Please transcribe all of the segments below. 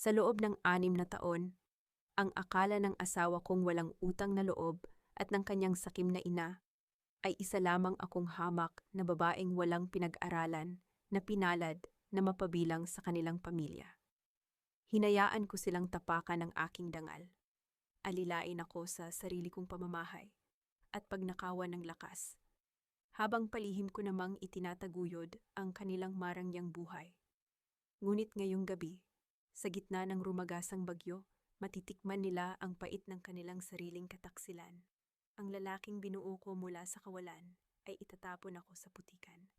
Sa loob ng 6 na taon, ang akala ng asawa kong walang utang na loob at ng kanyang sakim na ina ay isa lamang akong hamak na babaeng walang pinag-aralan na pinalad na mapabilang sa kanilang pamilya. Hinayaan ko silang tapakan ng aking dangal. Alilain ako sa sarili kong pamamahay at pagnakawan ng lakas, habang palihim ko namang itinataguyod ang kanilang marangyang buhay. Ngunit ngayong gabi, sa gitna ng rumagasang bagyo, matitikman nila ang pait ng kanilang sariling kataksilan. Ang lalaking binuo ko mula sa kawalan ay itatapon ako sa putikan,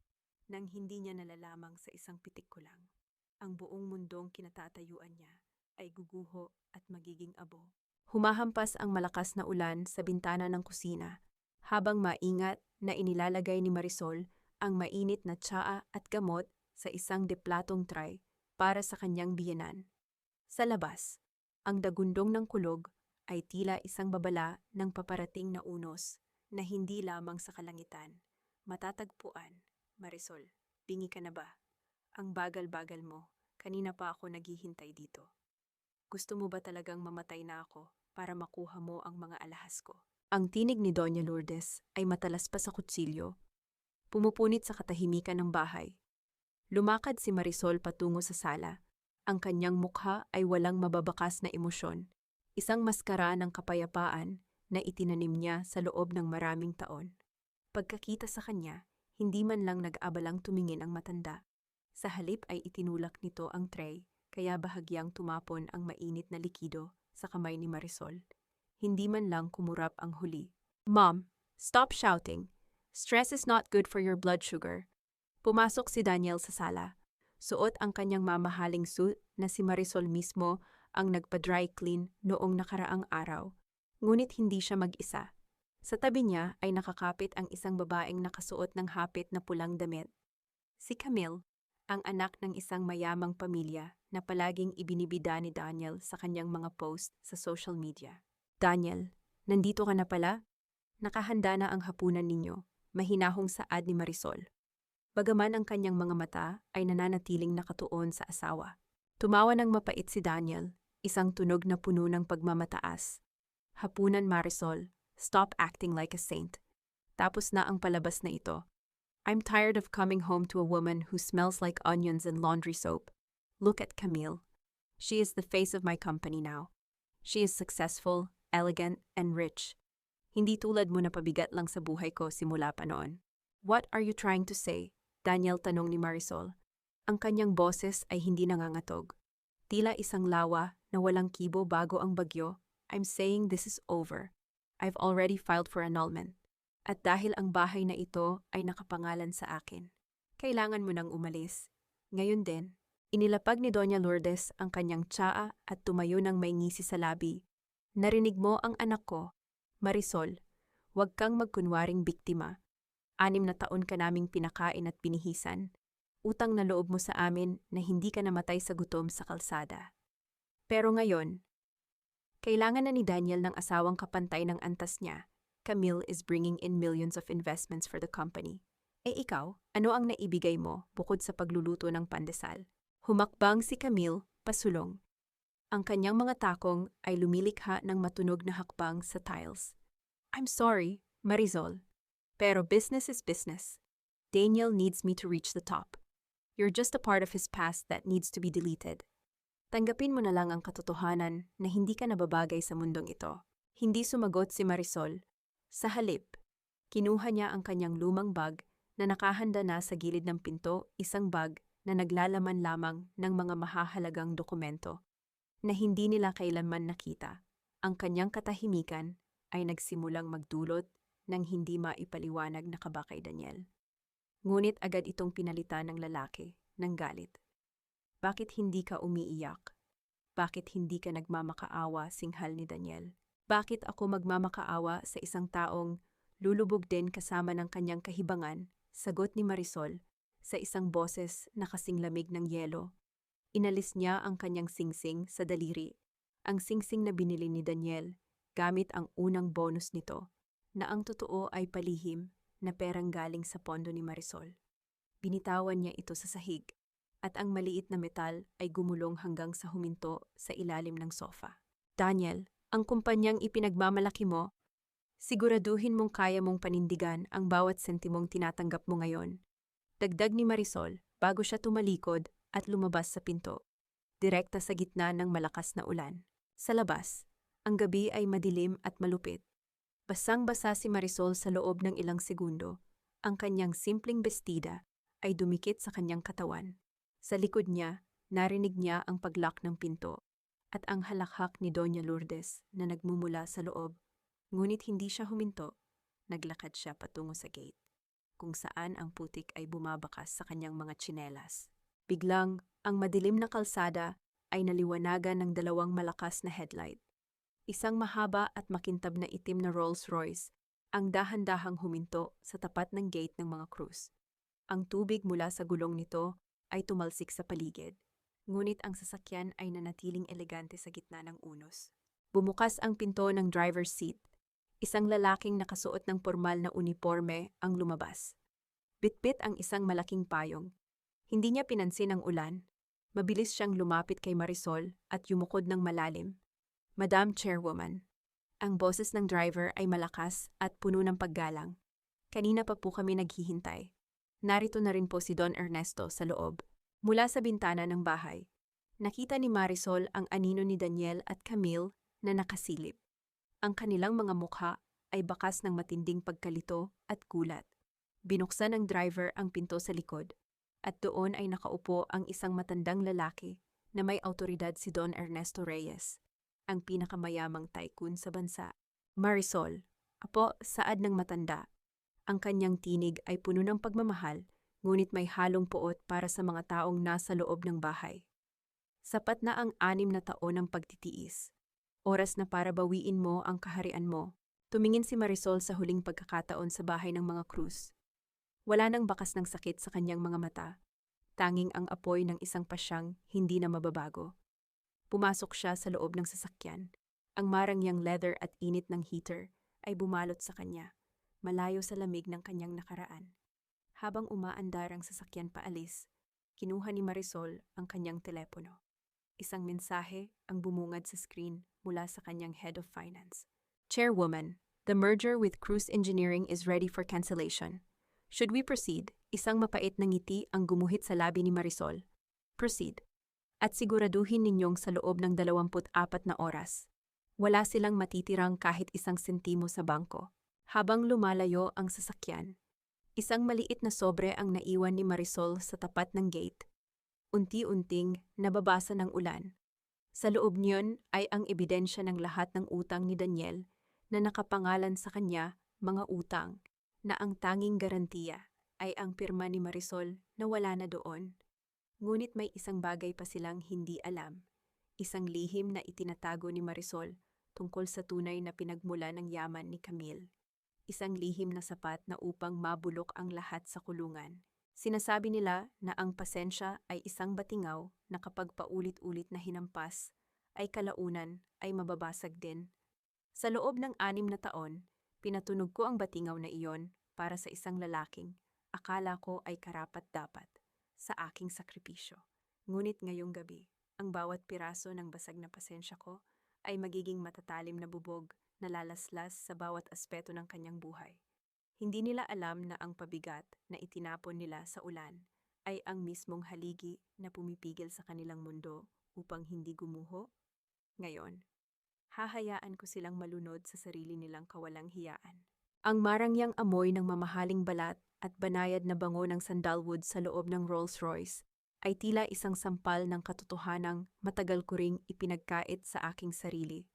nang hindi niya nalalamang sa isang pitik ko lang. Ang buong mundong kinatatayuan niya ay guguho at magiging abo. Humahampas ang malakas na ulan sa bintana ng kusina, habang maingat na inilalagay ni Marisol ang mainit na tsaa at gamot sa isang deplatong tray para sa kanyang biyenan. Sa labas, ang dagundong ng kulog ay tila isang babala ng paparating na unos na hindi lamang sa kalangitan. Matatagpuan, Marisol, bingi ka na ba? Ang bagal-bagal mo, kanina pa ako naghihintay dito. Gusto mo ba talagang mamatay na ako para makuha mo ang mga alahas ko? Ang tinig ni Doña Lourdes ay matalas pa sa kutsilyo. Pumupunit sa katahimikan ng bahay. Lumakad si Marisol patungo sa sala. Ang kanyang mukha ay walang mababakas na emosyon. Isang maskara ng kapayapaan na itinanim niya sa loob ng maraming taon. Pagkakita sa kanya, hindi man lang nag-abalang tumingin ang matanda. Sa halip ay itinulak nito ang tray, kaya bahagyang tumapon ang mainit na likido sa kamay ni Marisol. Hindi man lang kumurap ang huli. "Mom, stop shouting. Stress is not good for your blood sugar." Pumasok si Daniel sa sala. Suot ang kanyang mamahaling suit na si Marisol mismo ang nagpa-dry clean noong nakaraang araw. Ngunit hindi siya mag-isa. Sa tabi niya ay nakakapit ang isang babaeng nakasuot ng hapit na pulang damit. Si Camille, ang anak ng isang mayamang pamilya na palaging ibinibida ni Daniel sa kanyang mga post sa social media. "Daniel, nandito ka na pala? Nakahanda na ang hapunan ninyo," mahinahong saad ni Marisol. Bagaman ang kanyang mga mata ay nananatiling nakatuon sa asawa. Tumawa ng mapait si Daniel, isang tunog na puno ng pagmamataas. "Hapunan, Marisol, stop acting like a saint." Tapos na ang palabas na ito. "I'm tired of coming home to a woman who smells like onions and laundry soap. Look at Camille. She is the face of my company now. She is successful, elegant, and rich. Hindi tulad mo na pabigat lang sa buhay ko simula pa noon." "What are you trying to say?" Daniel tanong ni Marisol. Ang kanyang boses ay hindi nangangatog. Tila isang lawa na walang kibo bago ang bagyo. "I'm saying this is over. I've already filed for annulment. At dahil ang bahay na ito ay nakapangalan sa akin, kailangan mo nang umalis." Ngayon din, inilapag ni Doña Lourdes ang kanyang tsaa at tumayo ng may ngisi sa labi. "Narinig mo ang anak ko, Marisol, huwag kang magkunwaring biktima. 6 na taon ka naming pinakain at binihisan. Utang na loob mo sa amin na hindi ka namatay sa gutom sa kalsada. Pero ngayon, kailangan na ni Daniel ng asawang kapantay ng antas niya. Camille is bringing in millions of investments for the company. Eh ikaw, ano ang naibigay mo bukod sa pagluluto ng pandesal?" Humakbang si Camille, pasulong. Ang kanyang mga takong ay lumilikha ng matunog na hakbang sa tiles. "I'm sorry, Marisol, pero business is business. Daniel needs me to reach the top. You're just a part of his past that needs to be deleted. Tanggapin mo na lang ang katotohanan na hindi ka nababagay sa mundong ito." Hindi sumagot si Marisol. Sa halip, kinuha niya ang kanyang lumang bag na nakahanda na sa gilid ng pinto, isang bag na naglalaman lamang ng mga mahahalagang dokumento na hindi nila kailanman nakita. Ang kanyang katahimikan ay nagsimulang magdulot ng hindi maipaliwanag na kaba kay Daniel. Ngunit agad itong pinalitan ng lalaki ng galit. "Bakit hindi ka umiiyak? Bakit hindi ka nagmamakaawa?" singhal ni Daniel. "Bakit ako magmamakaawa sa isang taong lulubog din kasama ng kanyang kahibangan?" Sagot ni Marisol sa isang boses na kasing lamig ng yelo. Inalis niya ang kanyang singsing sa daliri. Ang singsing na binili ni Daniel gamit ang unang bonus nito, na ang totoo ay palihim na perang galing sa pondo ni Marisol. Binitawan niya ito sa sahig. at ang maliit na metal ay gumulong hanggang sa huminto sa ilalim ng sofa. Daniel, ang kumpanyang ipinagmamalaki mo, siguraduhin mong kaya mong panindigan ang bawat sentimong tinatanggap mo ngayon. Dagdag ni Marisol bago siya tumalikod at lumabas sa pinto, direkta sa gitna ng malakas na ulan. Sa labas, ang gabi ay madilim at malupit. Basang-basa si Marisol sa loob ng ilang segundo. Ang kanyang simpleng bestida ay dumikit sa kanyang katawan. Sa likod niya, narinig niya ang paglock ng pinto at ang halakhak ni Doña Lourdes na nagmumula sa loob. Ngunit hindi siya huminto. Naglakad siya patungo sa gate, kung saan ang putik ay bumabakas sa kanyang mga tsinelas. Biglang, ang madilim na kalsada ay naliwanagan ng dalawang malakas na headlight. Isang mahaba at makintab na itim na Rolls-Royce ang dahan-dahang huminto sa tapat ng gate ng mga krus. Ang tubig mula sa gulong nito ay tumalsik sa paligid, ngunit ang sasakyan ay nanatiling elegante sa gitna ng unos. Bumukas ang pinto ng driver's seat. Isang lalaking nakasuot ng pormal na uniforme ang lumabas. Bitbit ang isang malaking payong. Hindi niya pinansin ang ulan. Mabilis siyang lumapit kay Marisol at yumukod ng malalim. Madam Chairwoman, ang boses ng driver ay malakas at puno ng paggalang. Kanina pa po kami naghihintay. Narito na rin po si Don Ernesto sa loob. Mula sa bintana ng bahay, nakita ni Marisol ang anino ni Daniel at Camille na nakasilip. Ang kanilang mga mukha ay bakas ng matinding pagkalito at gulat. Binuksan ng driver ang pinto sa likod, at doon ay nakaupo ang isang matandang lalaki na may awtoridad, si Don Ernesto Reyes, ang pinakamayamang tycoon sa bansa. Marisol, apo, saad ng matanda. Ang kanyang tinig ay puno ng pagmamahal, ngunit may halong puot para sa mga taong nasa loob ng bahay. Sapat na ang 6 na taon ng pagtitiis. Oras na para bawiin mo ang kaharian mo. Tumingin si Marisol sa huling pagkakataon sa bahay ng mga krus. Wala nang bakas ng sakit sa kanyang mga mata. Tanging ang apoy ng isang pasyang hindi na mababago. Pumasok siya sa loob ng sasakyan. Ang marangyang leather at init ng heater ay bumalot sa kanya, malayo sa lamig ng kanyang nakaraan. Habang umaandar ang sasakyan paalis, kinuha ni Marisol ang kanyang telepono. Isang mensahe ang bumungad sa screen mula sa kanyang head of finance. Chairwoman, the merger with Cruise Engineering is ready for cancellation. Should we proceed? Isang mapait na ngiti ang gumuhit sa labi ni Marisol. Proceed. At siguraduhin ninyong sa loob ng 24 na oras, wala silang matitirang kahit isang sentimo sa bangko. Habang lumalayo ang sasakyan, isang maliit na sobre ang naiwan ni Marisol sa tapat ng gate. Unti-unting nababasa ng ulan. Sa loob niyon ay ang ebidensya ng lahat ng utang ni Daniel na nakapangalan sa kanya, mga utang, na ang tanging garantiya ay ang pirma ni Marisol na wala na doon. Ngunit may isang bagay pa silang hindi alam, isang lihim na itinatago ni Marisol tungkol sa tunay na pinagmula ng yaman ni Camille. Isang lihim na sapat na upang mabulok ang lahat sa kulungan. Sinasabi nila na ang pasensya ay isang batingaw na kapag paulit-ulit na hinampas, ay kalaunan ay mababasag din. Sa loob ng 6 na taon, pinatunog ko ang batingaw na iyon para sa isang lalaking akala ko ay karapat-dapat sa aking sakripisyo. Ngunit ngayong gabi, ang bawat piraso ng basag na pasensya ko ay magiging matatalim na bubog na lalaslas sa bawat aspeto ng kanyang buhay. Hindi nila alam na ang pabigat na itinapon nila sa ulan ay ang mismong haligi na pumipigil sa kanilang mundo upang hindi gumuho. Ngayon, hahayaan ko silang malunod sa sarili nilang kawalang hiyaan. Ang marangyang amoy ng mamahaling balat at banayad na bango ng sandalwood sa loob ng Rolls-Royce ay tila isang sampal ng katotohanang matagal ko ring ipinagkait sa aking sarili.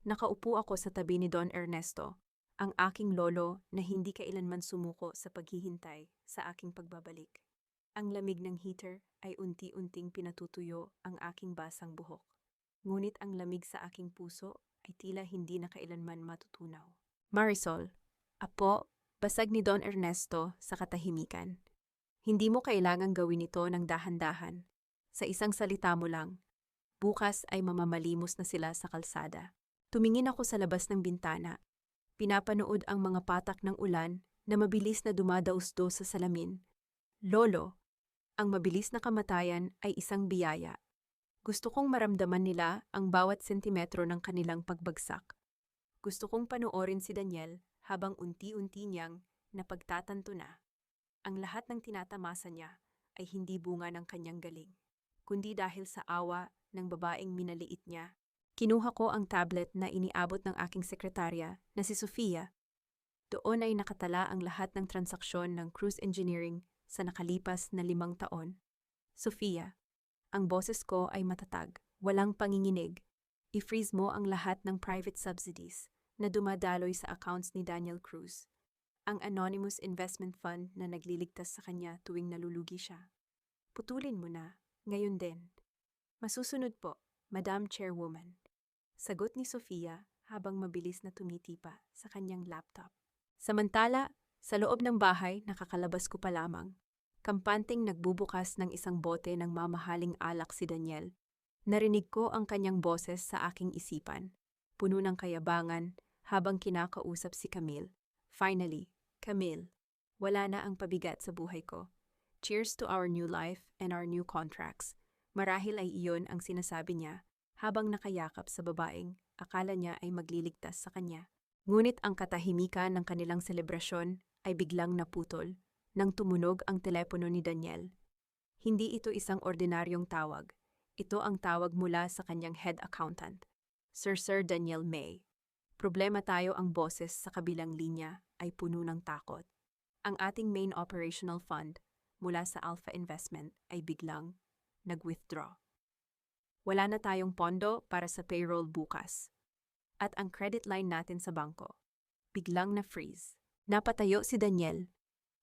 Nakaupo ako sa tabi ni Don Ernesto, ang aking lolo na hindi kailanman sumuko sa paghihintay sa aking pagbabalik. Ang lamig ng heater ay unti-unting pinatutuyo ang aking basang buhok. Ngunit ang lamig sa aking puso ay tila hindi na kailanman matutunaw. Marisol, apo, basag ni Don Ernesto sa katahimikan. Hindi mo kailangang gawin ito ng dahan-dahan. Sa isang salita mo lang, bukas ay mamamalimos na sila sa kalsada. Tumingin ako sa labas ng bintana. Pinapanood ang mga patak ng ulan na mabilis na dumadausdo sa salamin. Lolo, Ang mabilis na kamatayan ay isang biyaya. Gusto kong maramdaman nila ang bawat sentimetro ng kanilang pagbagsak. Gusto kong panoorin si Daniel habang unti-unti niyang napagtatanto na. Ang lahat ng tinatamasa niya ay hindi bunga ng kanyang galing, kundi dahil sa awa ng babaeng minaliit niya. Kinuha ko ang tablet na iniabot ng aking sekretarya na si Sofia. Doon ay nakatala ang lahat ng transaksyon ng cruise engineering sa nakalipas na 5 taon. Sofia, ang boses ko ay matatag, walang panginginig. I-freeze mo ang lahat ng private subsidies na dumadaloy sa accounts ni Daniel Cruz, ang anonymous investment fund na nagliligtas sa kanya tuwing nalulugi siya. Putulin mo na, ngayon din. Masusunod po, Madam Chairwoman. Sagot ni Sofia habang mabilis na tumitipa sa kanyang laptop. Samantala, sa loob ng bahay nakakalabas ko pa lamang. Kampanteng nagbubukas ng isang bote ng mamahaling alak si Daniel. Narinig ko ang kanyang boses sa aking isipan, puno ng kayabangan habang kinakausap si Camille. Finally, Camille, wala na ang pabigat sa buhay ko. Cheers to our new life and our new contracts. Marahil ay iyon ang sinasabi niya habang nakayakap sa babaeng akala niya ay magliligtas sa kanya. Ngunit ang katahimikan ng kanilang selebrasyon ay biglang naputol nang tumunog ang telepono ni Daniel. Hindi ito isang ordinaryong tawag. Ito ang tawag mula sa kanyang head accountant, Sir Daniel May. Problema tayo, ang boses sa kabilang linya ay puno ng takot. Ang ating main operational fund mula sa Alpha Investment ay biglang nag-withdraw. Wala na tayong pondo para sa payroll bukas. At ang credit line natin sa bangko biglang na-freeze. Napatayo si Daniel.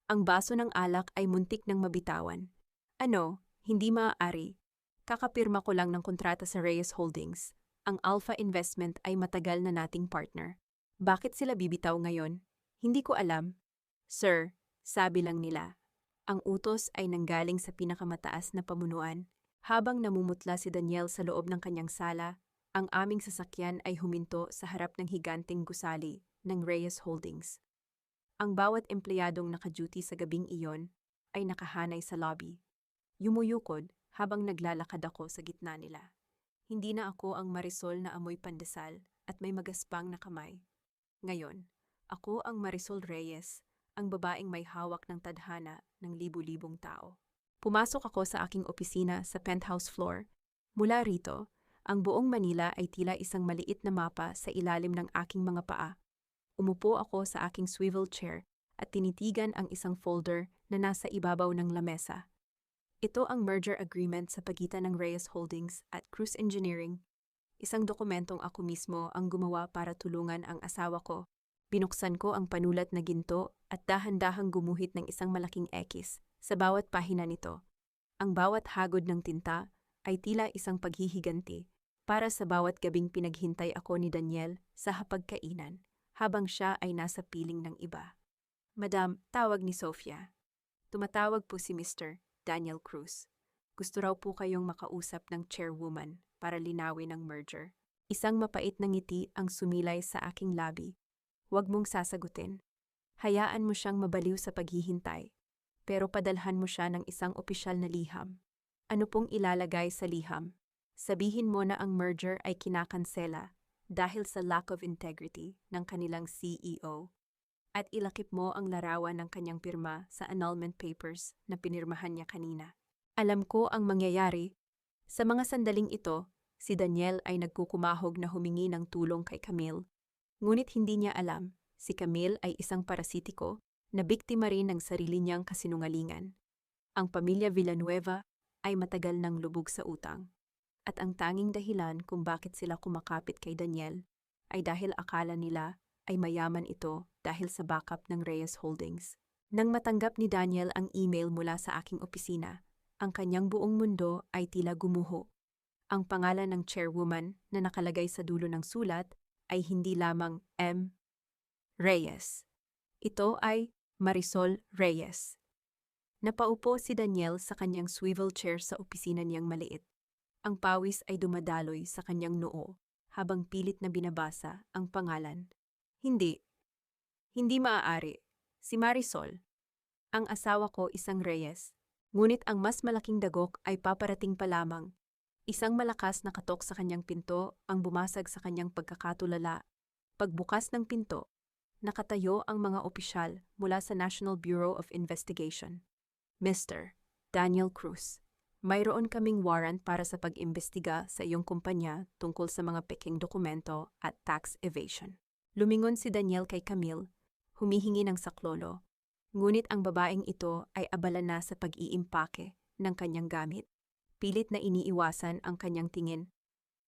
Ang baso ng alak ay muntik ng mabitawan. Ano, hindi maaari. Kakapirma ko lang ng kontrata sa Reyes Holdings. Ang Alpha Investment ay matagal na nating partner. Bakit sila bibitaw ngayon? Hindi ko alam. Sir, sabi lang nila. Ang utos ay nanggaling sa pinakamataas na pamunuan. Habang namumutla si Daniel sa loob ng kanyang sala, ang aming sasakyan ay huminto sa harap ng higanting gusali ng Reyes Holdings. Ang bawat empleyadong naka-duty sa gabing iyon ay nakahanay sa lobby. Yumuyukod habang naglalakad ako sa gitna nila. Hindi na ako ang Marisol na amoy pandesal at may magaspang na kamay. Ngayon, ako ang Marisol Reyes, ang babaeng may hawak ng tadhana ng libu-libong tao. Pumasok ako sa aking opisina sa penthouse floor. Mula rito, ang buong Manila ay tila isang maliit na mapa sa ilalim ng aking mga paa. Umupo ako sa aking swivel chair at tinitigan ang isang folder na nasa ibabaw ng lamesa. Ito ang merger agreement sa pagitan ng Reyes Holdings at Cruz Engineering. Isang dokumentong ako mismo ang gumawa para tulungan ang asawa ko. Binuksan ko ang panulat na ginto at dahan-dahang gumuhit ng isang malaking X sa bawat pahina nito. Ang bawat hagod ng tinta ay tila isang paghihiganti para sa bawat gabing pinaghintay ako ni Daniel sa hapagkainan habang siya ay nasa piling ng iba. Madam, tawag ni Sofia. Tumatawag po si Mr. Daniel Cruz. Gusto raw po kayong makausap ng chairwoman para linawin ang merger. Isang mapait na ngiti ang sumilay sa aking labi. Huwag mong sasagutin. Hayaan mo siyang mabaliw sa paghihintay. Pero padalhan mo siya ng isang opisyal na liham. Ano pong ilalagay sa liham? Sabihin mo na ang merger ay kinakansela dahil sa lack of integrity ng kanilang CEO. At ilakip mo ang larawan ng kanyang pirma sa annulment papers na pinirmahan niya kanina. Alam ko ang mangyayari. Sa mga sandaling ito, si Daniel ay nagkukumahog na humingi ng tulong kay Camille. Ngunit hindi niya alam, si Camille ay isang parasitiko na biktima rin ng sarili niyang kasinungalingan. Ang pamilya Villanueva ay matagal nang lubog sa utang. At ang tanging dahilan kung bakit sila kumakapit kay Daniel ay dahil akala nila ay mayaman ito dahil sa backup ng Reyes Holdings. Nang matanggap ni Daniel ang email mula sa aking opisina, ang kanyang buong mundo ay tila gumuho. Ang pangalan ng chairwoman na nakalagay sa dulo ng sulat ay hindi lamang M. Reyes. Ito ay Marisol Reyes. Napaupo si Daniel sa kanyang swivel chair sa opisina niyang maliit. Ang pawis ay dumadaloy sa kanyang noo habang pilit na binabasa ang pangalan. Hindi maaari. Si Marisol. Ang asawa ko isang Reyes. Ngunit ang mas malaking dagok ay paparating pa lamang. Isang malakas na katok sa kanyang pinto ang bumasag sa kanyang pagkakatulala. Pagbukas ng pinto, nakatayo ang mga opisyal mula sa National Bureau of Investigation. Mr. Daniel Cruz, mayroon kaming warrant para sa pag-imbestiga sa iyong kumpanya tungkol sa mga peking dokumento at tax evasion. Lumingon si Daniel kay Camille, humihingi ng saklolo. Ngunit ang babaeng ito ay abala na sa pag-iimpake ng kanyang gamit. Pilit na iniiwasan ang kanyang tingin.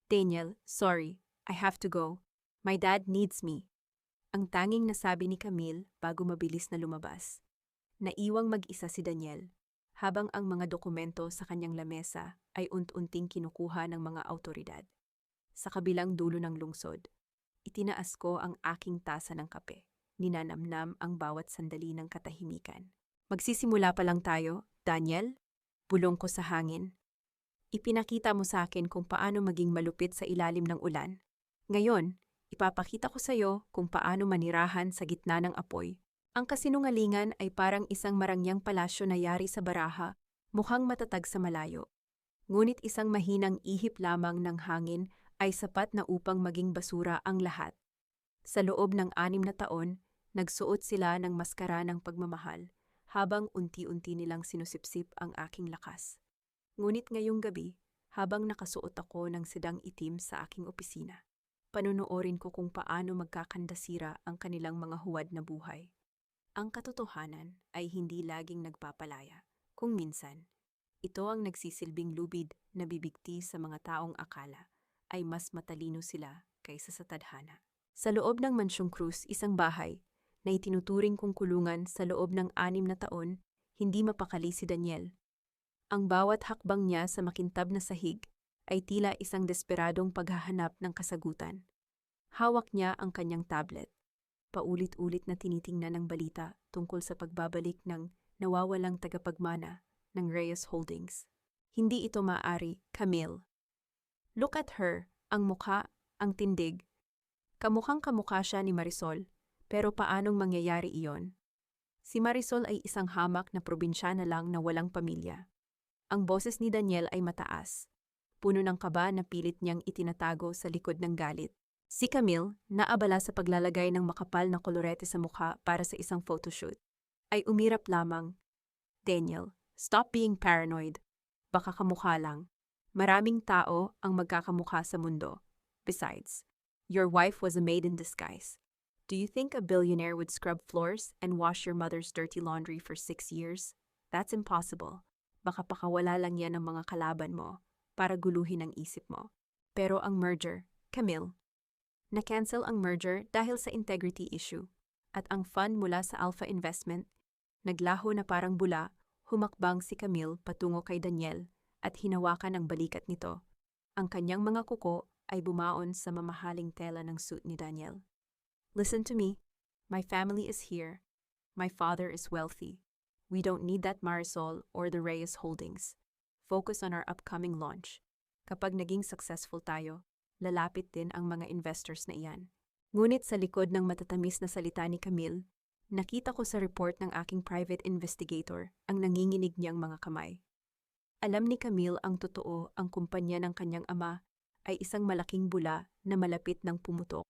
Daniel, sorry, I have to go. My dad needs me. Ang tanging nasabi ni Camille bago mabilis na lumabas. Naiwang mag-isa si Daniel, habang ang mga dokumento sa kanyang lamesa ay unt-unting kinukuha ng mga autoridad. Sa kabilang dulo ng lungsod, itinaas ko ang aking tasa ng kape. Ninanamnam ang bawat sandali ng katahimikan. Magsisimula pa lang tayo, Daniel? Bulong ko sa hangin. Ipinakita mo sa akin kung paano maging malupit sa ilalim ng ulan. Ngayon, ipapakita ko sa iyo kung paano manirahan sa gitna ng apoy. Ang kasinungalingan ay parang isang marangyang palasyo na yari sa baraha, mukhang matatag sa malayo. Ngunit isang mahinang ihip lamang ng hangin ay sapat na upang maging basura ang lahat. Sa loob ng 6 na taon, nagsuot sila ng maskara ng pagmamahal habang unti-unti nilang sinusipsip ang aking lakas. Ngunit ngayong gabi, habang nakasuot ako ng sedang itim sa aking opisina, panonoorin ko kung paano magkakandasira ang kanilang mga huwad na buhay. Ang katotohanan ay hindi laging nagpapalaya. Kung minsan, ito ang nagsisilbing lubid na bibigti sa mga taong akala ay mas matalino sila kaysa sa tadhana. Sa loob ng Mansyong Cruz, isang bahay na itinuturing kong kulungan sa loob ng 6 na taon, hindi mapakali si Daniel. Ang bawat hakbang niya sa makintab na sahig ay tila isang desperadong paghahanap ng kasagutan. Hawak niya ang kanyang tablet. Paulit-ulit na tinitingnan ang balita tungkol sa pagbabalik ng nawawalang tagapagmana ng Reyes Holdings. Hindi ito maaari, Camille. Look at her, ang mukha, ang tindig. Kamukhang kamukha siya ni Marisol, pero paanong mangyayari iyon? Si Marisol ay isang hamak na probinsyana lang na walang pamilya. Ang boses ni Daniel ay mataas, puno ng kaba na pilit niyang itinatago sa likod ng galit. Si Camille, naabala sa paglalagay ng makapal na kolorete sa mukha para sa isang photoshoot, ay umirap lamang. Daniel, stop being paranoid. Baka kamukha lang. Maraming tao ang magkakamukha sa mundo. Besides, your wife was a maid in disguise. Do you think a billionaire would scrub floors and wash your mother's dirty laundry for 6 years? That's impossible. Baka pakawala lang yan ng mga kalaban mo para guluhin ang isip mo. Pero ang merger, Camille, na-cancel ang merger dahil sa integrity issue. At ang fund mula sa Alpha Investment, naglaho na parang bula, humakbang si Camille patungo kay Daniel at hinawakan ang balikat nito. Ang kanyang mga kuko ay bumaon sa mamahaling tela ng suit ni Daniel. Listen to me. My family is here. My father is wealthy. We don't need that Marisol or the Reyes Holdings. Focus on our upcoming launch. Kapag naging successful tayo, lalapit din ang mga investors na iyan. Ngunit sa likod ng matatamis na salita ni Camille, nakita ko sa report ng aking private investigator ang nanginginig niyang mga kamay. Alam ni Camille ang totoo, ang kumpanya ng kanyang ama ay isang malaking bula na malapit ng pumutok.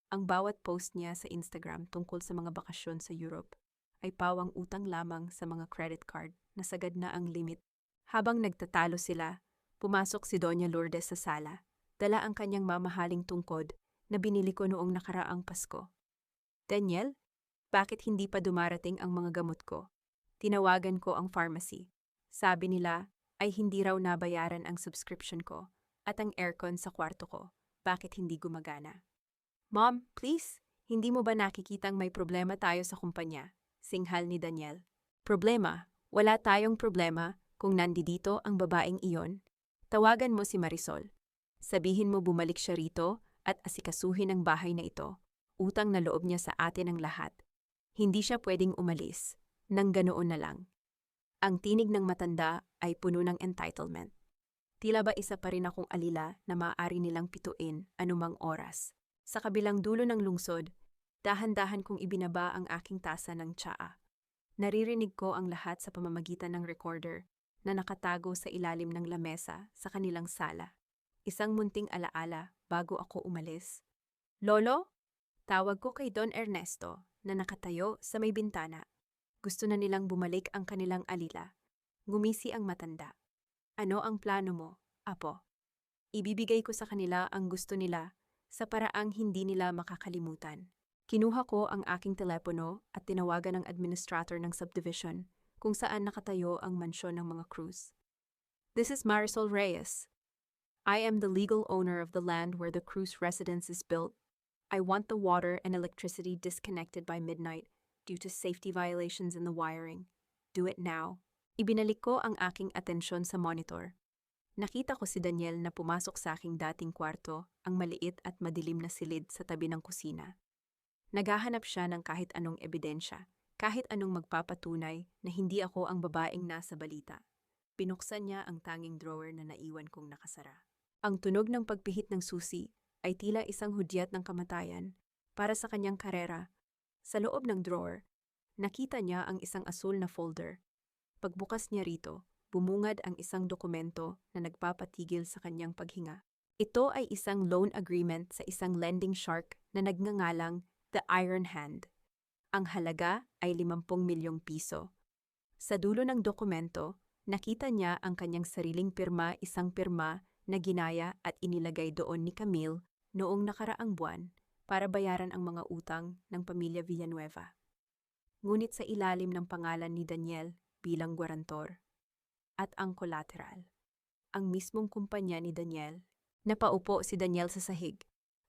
Ang bawat post niya sa Instagram tungkol sa mga bakasyon sa Europe ay pawang utang lamang sa mga credit card na sagad na ang limit. Habang nagtatalo sila, pumasok si Doña Lourdes sa sala, dala ang kanyang mamahaling tungkod na binili ko noong nakaraang Pasko. Daniel, bakit hindi pa dumarating ang mga gamot ko? Tinawagan ko ang pharmacy. Sabi nila ay hindi raw nabayaran ang subscription ko at ang aircon sa kwarto ko. Bakit hindi gumagana? Mom, please, hindi mo ba nakikitang may problema tayo sa kumpanya? Singhal ni Daniel. Problema? Wala tayong problema kung nandito ang babaeng iyon. Tawagan mo si Marisol. Sabihin mo bumalik siya rito at asikasuhin ang bahay na ito. Utang na loob niya sa atin ang lahat. Hindi siya pwedeng umalis. Nang ganoon na lang. Ang tinig ng matanda ay puno ng entitlement. Tila ba isa pa rin akong alila na maaari nilang pituin anumang oras. Sa kabilang dulo ng lungsod, dahan-dahan kong ibinaba ang aking tasa ng tsaa. Naririnig ko ang lahat sa pamamagitan ng recorder na nakatago sa ilalim ng lamesa sa kanilang sala. Isang munting alaala bago ako umalis. Lolo? Tawag ko kay Don Ernesto na nakatayo sa may bintana. Gusto na nilang bumalik ang kanilang alila. Ngumisi ang matanda. Ano ang plano mo, Apo? Ibibigay ko sa kanila ang gusto nila sa paraang hindi nila makakalimutan. Kinuha ko ang aking telepono at tinawagan ng administrator ng subdivision kung saan nakatayo ang mansyon ng mga Cruz. This is Marisol Reyes. I am the legal owner of the land where the Cruz residence is built. I want the water and electricity disconnected by midnight due to safety violations in the wiring. Do it now. Ibinalik ko ang aking atensyon sa monitor. Nakita ko si Daniel na pumasok sa aking dating kwarto, ang maliit at madilim na silid sa tabi ng kusina. Naghahanap siya ng kahit anong ebidensya, kahit anong magpapatunay na hindi ako ang babaeng nasa balita. Pinuksan niya ang tanging drawer na naiwan kong nakasara. Ang tunog ng pagpihit ng susi ay tila isang hudyat ng kamatayan para sa kanyang karera. Sa loob ng drawer, nakita niya ang isang asul na folder. Pagbukas niya rito, bumungad ang isang dokumento na nagpapatigil sa kanyang paghinga. Ito ay isang loan agreement sa isang lending shark na nagngangalang The Iron Hand. Ang halaga ay 50 milyong piso. Sa dulo ng dokumento, nakita niya ang kanyang sariling pirma, isang pirma na ginaya at inilagay doon ni Camille noong nakaraang buwan para bayaran ang mga utang ng pamilya Villanueva. Ngunit sa ilalim ng pangalan ni Daniel bilang guarantor at ang collateral, ang mismong kumpanya ni Daniel. Napaupo si Daniel sa sahig.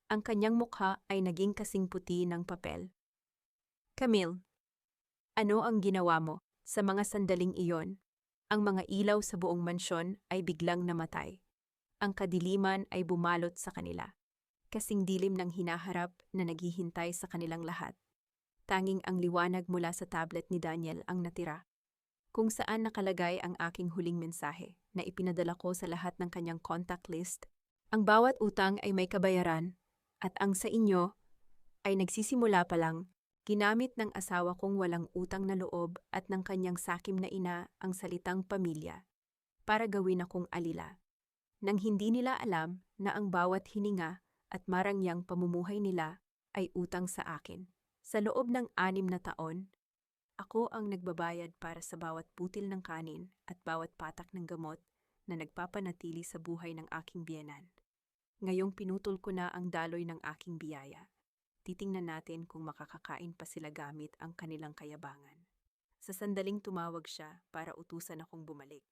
Ang kanyang mukha ay naging kasing puti ng papel. Camille, ano ang ginawa mo sa mga sandaling iyon? Ang mga ilaw sa buong mansyon ay biglang namatay. Ang kadiliman ay bumalot sa kanila. Kasing dilim ng hinaharap na naghihintay sa kanilang lahat. Tanging ang liwanag mula sa tablet ni Daniel ang natira, kung saan nakalagay ang aking huling mensahe na ipinadala ko sa lahat ng kanyang contact list. Ang bawat utang ay may kabayaran, at ang sa inyo ay nagsisimula pa lang. Ginamit ng asawa kong walang utang na loob at ng kanyang sakim na ina ang salitang pamilya para gawin akong alila. Nang hindi nila alam na ang bawat hininga at marangyang pamumuhay nila ay utang sa akin. Sa loob ng 6 na taon, ako ang nagbabayad para sa bawat butil ng kanin at bawat patak ng gamot na nagpapanatili sa buhay ng aking biyenan. Ngayong pinutol ko na ang daloy ng aking biyaya, titingnan natin kung makakakain pa sila gamit ang kanilang kayabangan. Sa sandaling tumawag siya para utusan akong bumalik.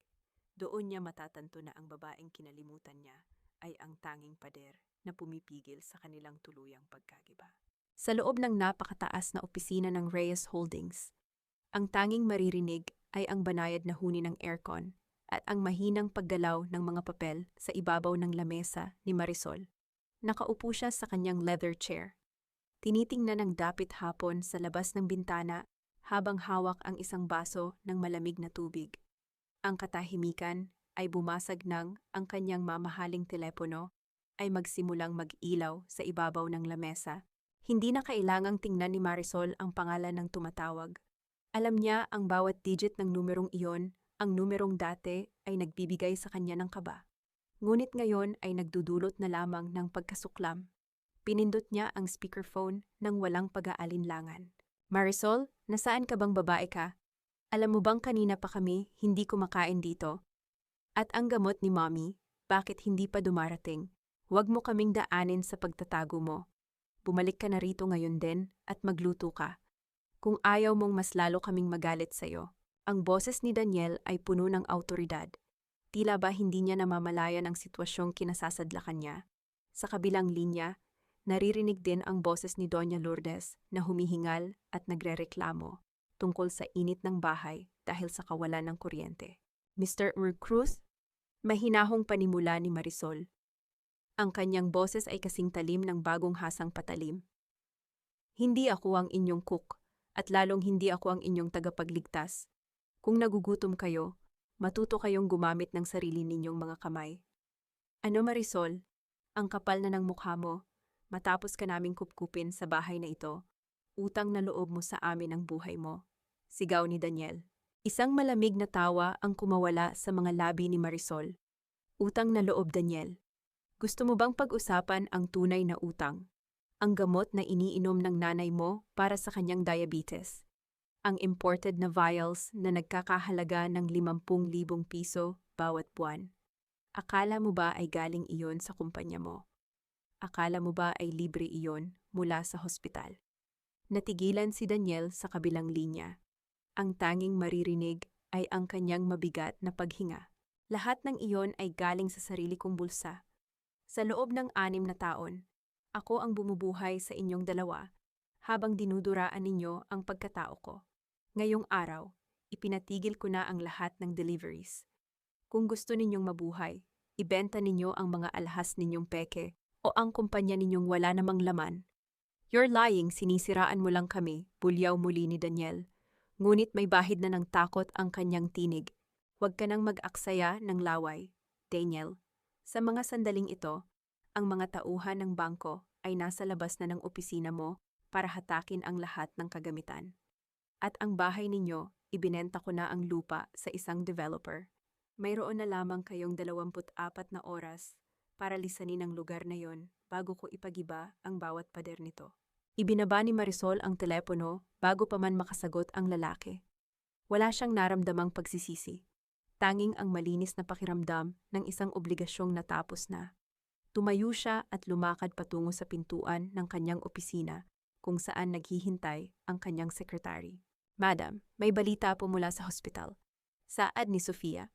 Doon niya matatanto na ang babaeng kinalimutan niya ay ang tanging pader na pumipigil sa kanilang tuluyang pagkagiba. Sa loob ng napakataas na opisina ng Reyes Holdings, ang tanging maririnig ay ang banayad na huni ng aircon at ang mahinang paggalaw ng mga papel sa ibabaw ng lamesa ni Marisol. Nakaupo siya sa kanyang leather chair. Tinitingnan ng dapit hapon sa labas ng bintana habang hawak ang isang baso ng malamig na tubig. Ang katahimikan ay bumasag nang ang kanyang mamahaling telepono ay magsimulang mag-ilaw sa ibabaw ng lamesa. Hindi na kailangang tingnan ni Marisol ang pangalan ng tumatawag. Alam niya ang bawat digit ng numerong iyon, ang numerong dati ay nagbibigay sa kanya ng kaba. Ngunit ngayon ay nagdudulot na lamang ng pagkasuklam. Pinindot niya ang speakerphone nang walang pag-aalinlangan. Marisol, nasaan ka bang babae ka? Alam mo bang kanina pa kami hindi kumakain dito? At ang gamot ni Mommy, bakit hindi pa dumarating? Huwag mo kaming daanin sa pagtatago mo. Bumalik ka na rito ngayon din at magluto ka. Kung ayaw mong mas lalo kaming magalit sa'yo. Ang boses ni Daniel ay puno ng awtoridad. Tila ba hindi niya namamalayan ang sitwasyong kinasasadlakan niya? Sa kabilang linya, naririnig din ang boses ni Doña Lourdes na humihingal at nagrereklamo tungkol sa init ng bahay dahil sa kawalan ng kuryente. Mr. Cruz, mahinahong panimula ni Marisol. Ang kanyang boses ay kasing talim ng bagong hasang patalim. Hindi ako ang inyong cook at lalong hindi ako ang inyong tagapagligtas. Kung nagugutom kayo, matuto kayong gumamit ng sarili ninyong mga kamay. Ano Marisol, ang kapal na ng mukha mo, matapos ka naming kupkupin sa bahay na ito, utang na loob mo sa amin ang buhay mo. Sigaw ni Daniel. Isang malamig na tawa ang kumawala sa mga labi ni Marisol. Utang na loob, Daniel. Gusto mo bang pag-usapan ang tunay na utang? Ang gamot na iniinom ng nanay mo para sa kanyang diabetes. Ang imported na vials na nagkakahalaga ng 50,000 piso bawat buwan. Akala mo ba ay galing iyon sa kumpanya mo? Akala mo ba ay libre iyon mula sa hospital? Natigilan si Daniel sa kabilang linya. Ang tanging maririnig ay ang kanyang mabigat na paghinga. Lahat ng iyon ay galing sa sarili kong bulsa. Sa loob ng 6 na taon, ako ang bumubuhay sa inyong dalawa habang dinuduraan ninyo ang pagkatao ko. Ngayong araw, ipinatigil ko na ang lahat ng deliveries. Kung gusto ninyong mabuhay, ibenta ninyo ang mga alhas ninyong peke o ang kumpanya ninyong wala namang laman. You're lying, sinisiraan mo lang kami, bulyaw muli ni Daniel. Ngunit may bahid na ng takot ang kanyang tinig. Huwag ka nang mag-aksaya ng laway, Daniel. Sa mga sandaling ito, ang mga tauhan ng bangko ay nasa labas na ng opisina mo para hatakin ang lahat ng kagamitan. At ang bahay ninyo, ibinenta ko na ang lupa sa isang developer. Mayroon na lamang kayong 24 na oras para lisanin ang lugar na yon bago ko ipagiba ang bawat pader nito. Ibinaba ni Marisol ang telepono bago pa man makasagot ang lalaki. Wala siyang naramdamang pagsisisi. Tanging ang malinis na pakiramdam ng isang obligasyong natapos na. Tumayo siya at lumakad patungo sa pintuan ng kanyang opisina kung saan naghihintay ang kanyang sekretary. Madam, may balita po mula sa hospital. Saad ni Sofia.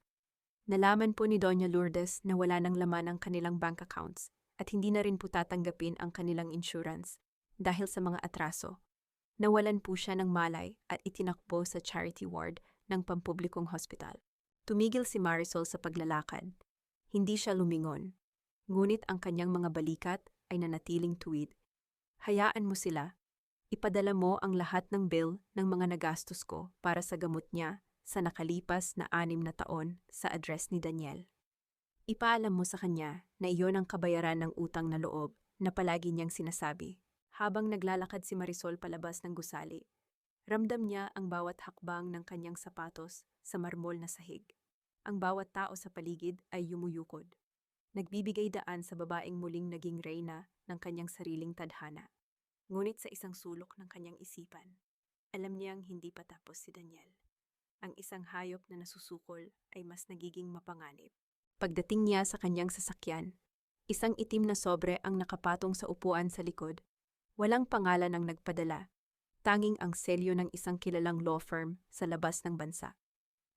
Nalaman po ni Doña Lourdes na wala nang laman ang kanilang bank accounts at hindi na rin po tatanggapin ang kanilang insurance. Dahil sa mga atraso, nawalan po siya ng malay at itinakbo sa charity ward ng pampublikong hospital. Tumigil si Marisol sa paglalakad. Hindi siya lumingon. Ngunit ang kanyang mga balikat ay nanatiling tuwid. Hayaan mo sila. Ipadala mo ang lahat ng bill ng mga nagastos ko para sa gamot niya sa nakalipas na 6 na taon sa address ni Daniel. Ipaalam mo sa kanya na iyon ang kabayaran ng utang na loob na palagi niyang sinasabi. Habang naglalakad si Marisol palabas ng gusali, ramdam niya ang bawat hakbang ng kanyang sapatos sa marmol na sahig. Ang bawat tao sa paligid ay yumuyukod. Nagbibigay daan sa babaeng muling naging reyna ng kanyang sariling tadhana. Ngunit sa isang sulok ng kanyang isipan, alam niyang hindi pa tapos si Daniel. Ang isang hayop na nasusukol ay mas nagiging mapanganib. Pagdating niya sa kanyang sasakyan, isang itim na sobre ang nakapatong sa upuan sa likod. Walang pangalan ang nagpadala, tanging ang selyo ng isang kilalang law firm sa labas ng bansa.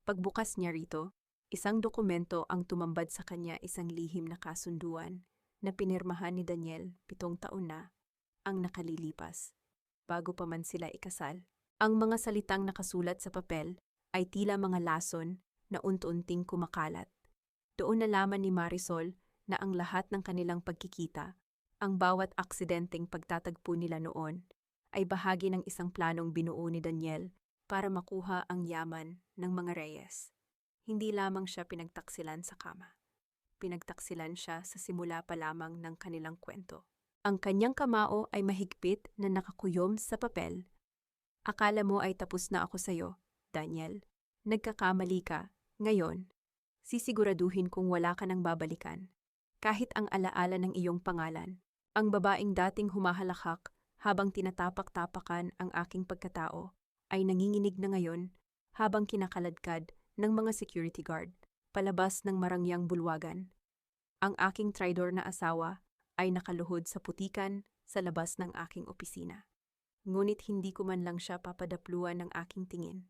Pagbukas niya rito, isang dokumento ang tumambad sa kanya, isang lihim na kasunduan na pinirmahan ni Daniel 7 taon na ang nakalilipas. Bago pa man sila ikasal, ang mga salitang nakasulat sa papel ay tila mga lason na unti-unting kumakalat. Doon nalaman ni Marisol na ang lahat ng kanilang pagkikita, ang bawat aksidenteng pagtatagpo nila noon, ay bahagi ng isang planong binuo ni Daniel para makuha ang yaman ng mga Reyes. Hindi lamang siya pinagtaksilan sa kama. Pinagtaksilan siya sa simula pa lamang ng kanilang kwento. Ang kanyang kamao ay mahigpit na nakakuyom sa papel. Akala mo ay tapos na ako sa'yo, Daniel. Nagkakamali ka. Ngayon, sisiguraduhin kung wala ka nang babalikan. Kahit ang alaala ng iyong pangalan. Ang babaeng dating humahalakhak habang tinatapak-tapakan ang aking pagkatao ay nanginginig na ngayon habang kinakaladkad ng mga security guard palabas ng marangyang bulwagan. Ang aking traidor na asawa ay nakaluhod sa putikan sa labas ng aking opisina. Ngunit hindi ko man lang siya papadapluan ng aking tingin.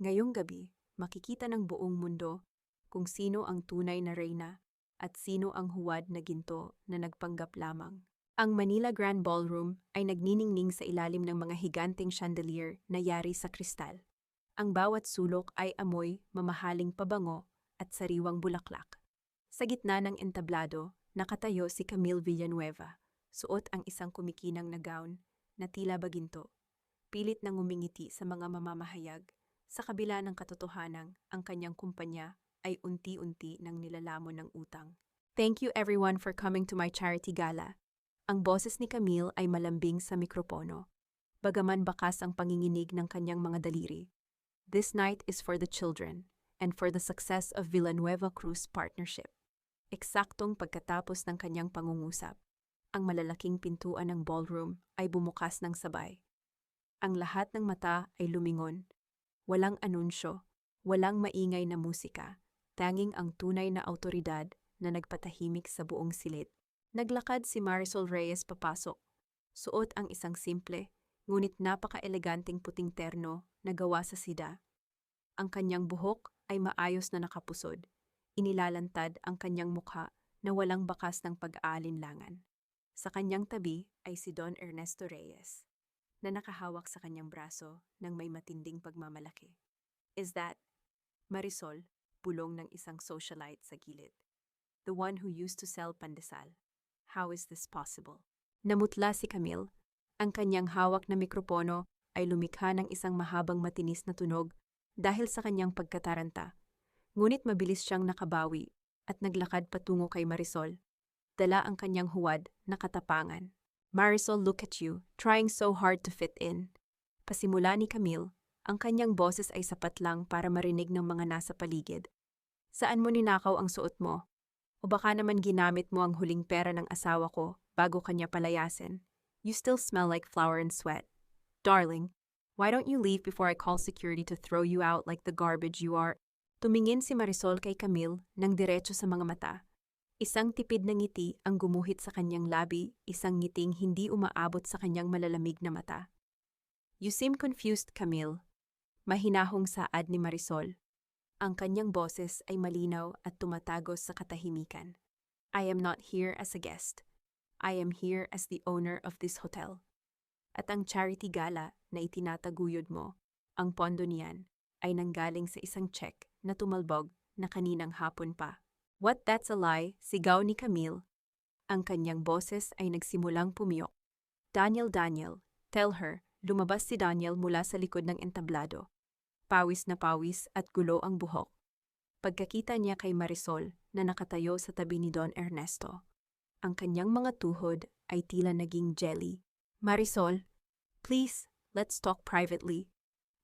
Ngayong gabi, makikita ng buong mundo kung sino ang tunay na reyna at sino ang huwad na ginto na nagpanggap lamang. Ang Manila Grand Ballroom ay nagniningning sa ilalim ng mga higanteng chandelier na yari sa kristal. Ang bawat sulok ay amoy, mamahaling pabango at sariwang bulaklak. Sa gitna ng entablado, nakatayo si Camille Villanueva, suot ang isang kumikinang na gown na tila baginto. Pilit nang ngumingiti sa mga mamamahayag, sa kabila ng katotohanang ang kanyang kumpanya ay unti-unti nang nilalamon ng utang. Thank you everyone for coming to my charity gala. Ang boses ni Camille ay malambing sa mikropono, bagaman bakas ang panginginig ng kanyang mga daliri. This night is for the children and for the success of Villanueva Cruz Partnership. Eksaktong pagkatapos ng kanyang pangungusap, ang malalaking pintuan ng ballroom ay bumukas ng sabay. Ang lahat ng mata ay lumingon. Walang anunsyo, walang maingay na musika, tanging ang tunay na awtoridad na nagpatahimik sa buong silid. Naglakad si Marisol Reyes papasok. Suot ang isang simple, ngunit napaka-eleganteng puting terno na gawa sa sida. Ang kanyang buhok ay maayos na nakapusod. Inilalantad ang kanyang mukha na walang bakas ng pag-aalinlangan. Sa kanyang tabi ay si Don Ernesto Reyes, na nakahawak sa kanyang braso ng may matinding pagmamalaki. Is that Marisol, bulong ng isang socialite sa gilid? The one who used to sell pandesal. How is this possible? Namutla si Camille. Ang kanyang hawak na mikropono ay lumikha ng isang mahabang matinis na tunog dahil sa kanyang pagkataranta. Ngunit mabilis siyang nakabawi at naglakad patungo kay Marisol. Dala ang kanyang huwad na katapangan. Marisol, look at you, trying so hard to fit in. Pasimula ni Camille, ang kanyang boses ay sapat lang para marinig ng mga nasa paligid. Saan mo ninakaw ang suot mo? O baka naman ginamit mo ang huling pera ng asawa ko bago kanya palayasin? You still smell like flour and sweat. Darling, why don't you leave before I call security to throw you out like the garbage you are? Tumingin si Marisol kay Camille ng diretso sa mga mata. Isang tipid na ngiti ang gumuhit sa kanyang labi, isang ngiting hindi umaabot sa kanyang malalamig na mata. You seem confused, Camille. Mahinahong saad ni Marisol. Ang kanyang boses ay malinaw at tumatagos sa katahimikan. I am not here as a guest. I am here as the owner of this hotel. At ang charity gala na itinataguyod mo, ang pondo niyan, ay nanggaling sa isang check na tumalbog na kaninang hapon pa. What, that's a lie, sigaw ni Camille. Ang kanyang boses ay nagsimulang pumiyok. Daniel, tell her, lumabas si Daniel mula sa likod ng entablado. Pawis na pawis at gulo ang buhok. Pagkakita niya kay Marisol na nakatayo sa tabi ni Don Ernesto, ang kanyang mga tuhod ay tila naging jelly. Marisol, please, let's talk privately.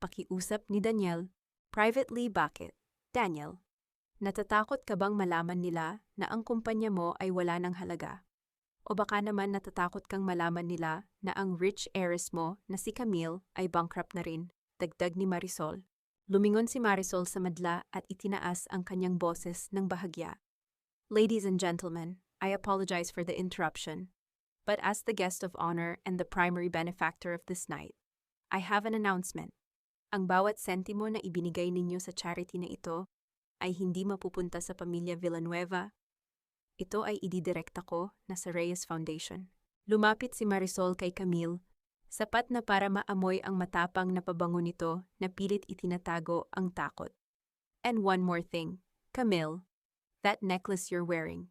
Pakiusap ni Daniel. Privately, bakit? Daniel, natatakot ka bang malaman nila na ang kumpanya mo ay wala ng halaga? O baka naman natatakot kang malaman nila na ang rich heiress mo na si Camille ay bankrupt na rin, dagdag ni Marisol. Lumingon si Marisol sa madla at itinaas ang kanyang boses ng bahagya. Ladies and gentlemen, I apologize for the interruption, but as the guest of honor and the primary benefactor of this night, I have an announcement. Ang bawat sentimo na ibinigay ninyo sa charity na ito ay hindi mapupunta sa pamilya Villanueva. Ito ay ididirekta ko na sa Reyes Foundation. Lumapit si Marisol kay Camille, sapat na para maamoy ang matapang na pabango nito na pilit itinatago ang takot. And one more thing, Camille, that necklace you're wearing,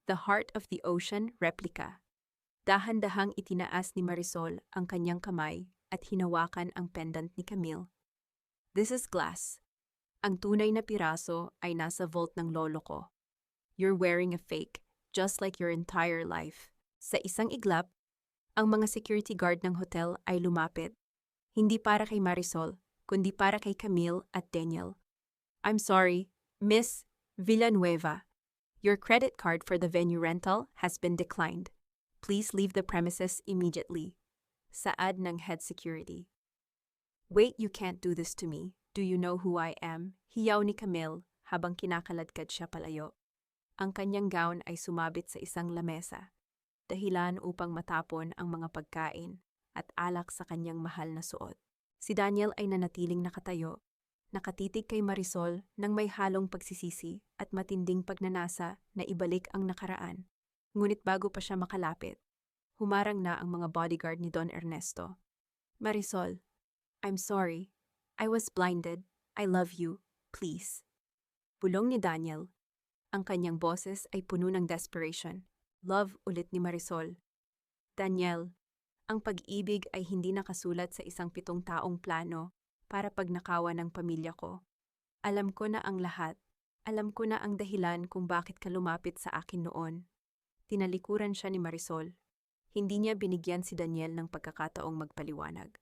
the Heart of the Ocean replica. Dahan-dahang itinaas ni Marisol ang kanyang kamay at hinawakan ang pendant ni Camille. This is glass. Ang tunay na piraso ay nasa vault ng lolo ko. You're wearing a fake, just like your entire life. Sa isang iglap, ang mga security guard ng hotel ay lumapit. Hindi para kay Marisol, kundi para kay Camille at Daniel. I'm sorry, Miss Villanueva. Your credit card for the venue rental has been declined. Please leave the premises immediately. Saad ng head security. Wait, you can't do this to me. Do you know who I am? Hiyaw ni Camille habang kinakaladkad siya palayo. Ang kanyang gown ay sumabit sa isang lamesa, dahilan upang matapon ang mga pagkain at alak sa kanyang mahal na suot. Si Daniel ay nanatiling nakatayo, nakatitig kay Marisol nang may halong pagsisisi at matinding pagnanasa na ibalik ang nakaraan. Ngunit bago pa siya makalapit, humarang na ang mga bodyguard ni Don Ernesto. Marisol, I'm sorry. I was blinded. I love you. Please. Bulong ni Daniel. Ang kanyang boses ay puno ng desperation. Love ulit ni Marisol. Daniel, ang pag-ibig ay hindi nakasulat sa isang 7 taong plano para pagnakawan ng pamilya ko. Alam ko na ang lahat. Alam ko na ang dahilan kung bakit ka lumapit sa akin noon. Tinalikuran siya ni Marisol. Hindi niya binigyan si Daniel ng pagkakataong magpaliwanag.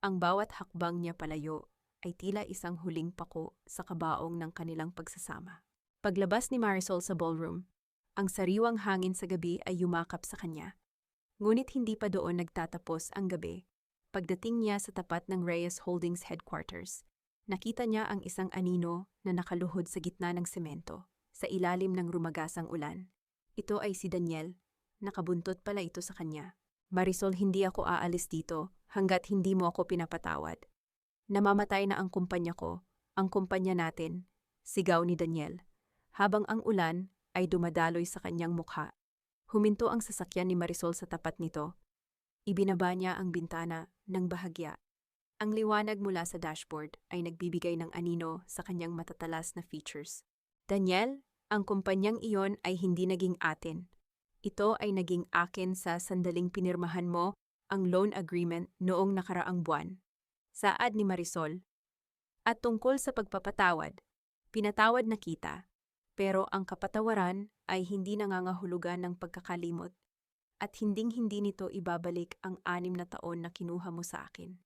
Ang bawat hakbang niya palayo ay tila isang huling pako sa kabaong ng kanilang pagsasama. Paglabas ni Marisol sa ballroom, ang sariwang hangin sa gabi ay yumakap sa kanya. Ngunit hindi pa doon nagtatapos ang gabi. Pagdating niya sa tapat ng Reyes Holdings headquarters, nakita niya ang isang anino na nakaluhod sa gitna ng semento, sa ilalim ng rumagasang ulan. Ito ay si Daniel. Nakabuntot pala ito sa kanya. Marisol, hindi ako aalis dito hanggat hindi mo ako pinapatawad. Namamatay na ang kumpanya ko, ang kumpanya natin, sigaw ni Daniel, habang ang ulan ay dumadaloy sa kanyang mukha. Huminto ang sasakyan ni Marisol sa tapat nito. Ibinaba niya ang bintana ng bahagya. Ang liwanag mula sa dashboard ay nagbibigay ng anino sa kanyang matatalas na features. Daniel, ang kumpanyang iyon ay hindi naging atin. Ito ay naging akin sa sandaling pinirmahan mo ang loan agreement noong nakaraang buwan. Saad ni Marisol. At tungkol sa pagpapatawad, pinatawad na kita, pero ang kapatawaran ay hindi nangangahulugan ng pagkakalimot at hinding-hindi nito ibabalik ang 6 na taon na kinuha mo sa akin.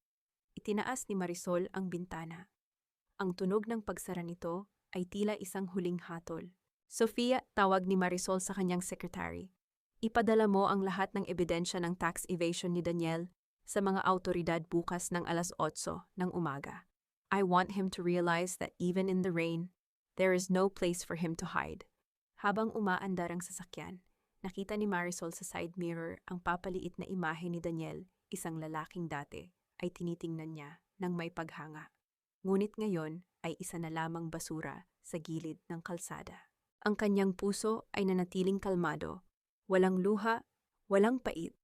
Itinaas ni Marisol ang bintana. Ang tunog ng pagsara nito ay tila isang huling hatol. Sofia, tawag ni Marisol sa kanyang secretary. Ipadala mo ang lahat ng ebidensya ng tax evasion ni Daniel sa mga autoridad bukas ng 8:00 ng umaga. I want him to realize that even in the rain, there is no place for him to hide. Habang umaandar ang sasakyan, nakita ni Marisol sa side mirror ang papaliit na imahe ni Daniel, isang lalaking dati, ay tinitingnan niya ng may paghanga. Ngunit ngayon ay isa na lamang basura sa gilid ng kalsada. Ang kanyang puso ay nanatiling kalmado, walang luha, walang pait.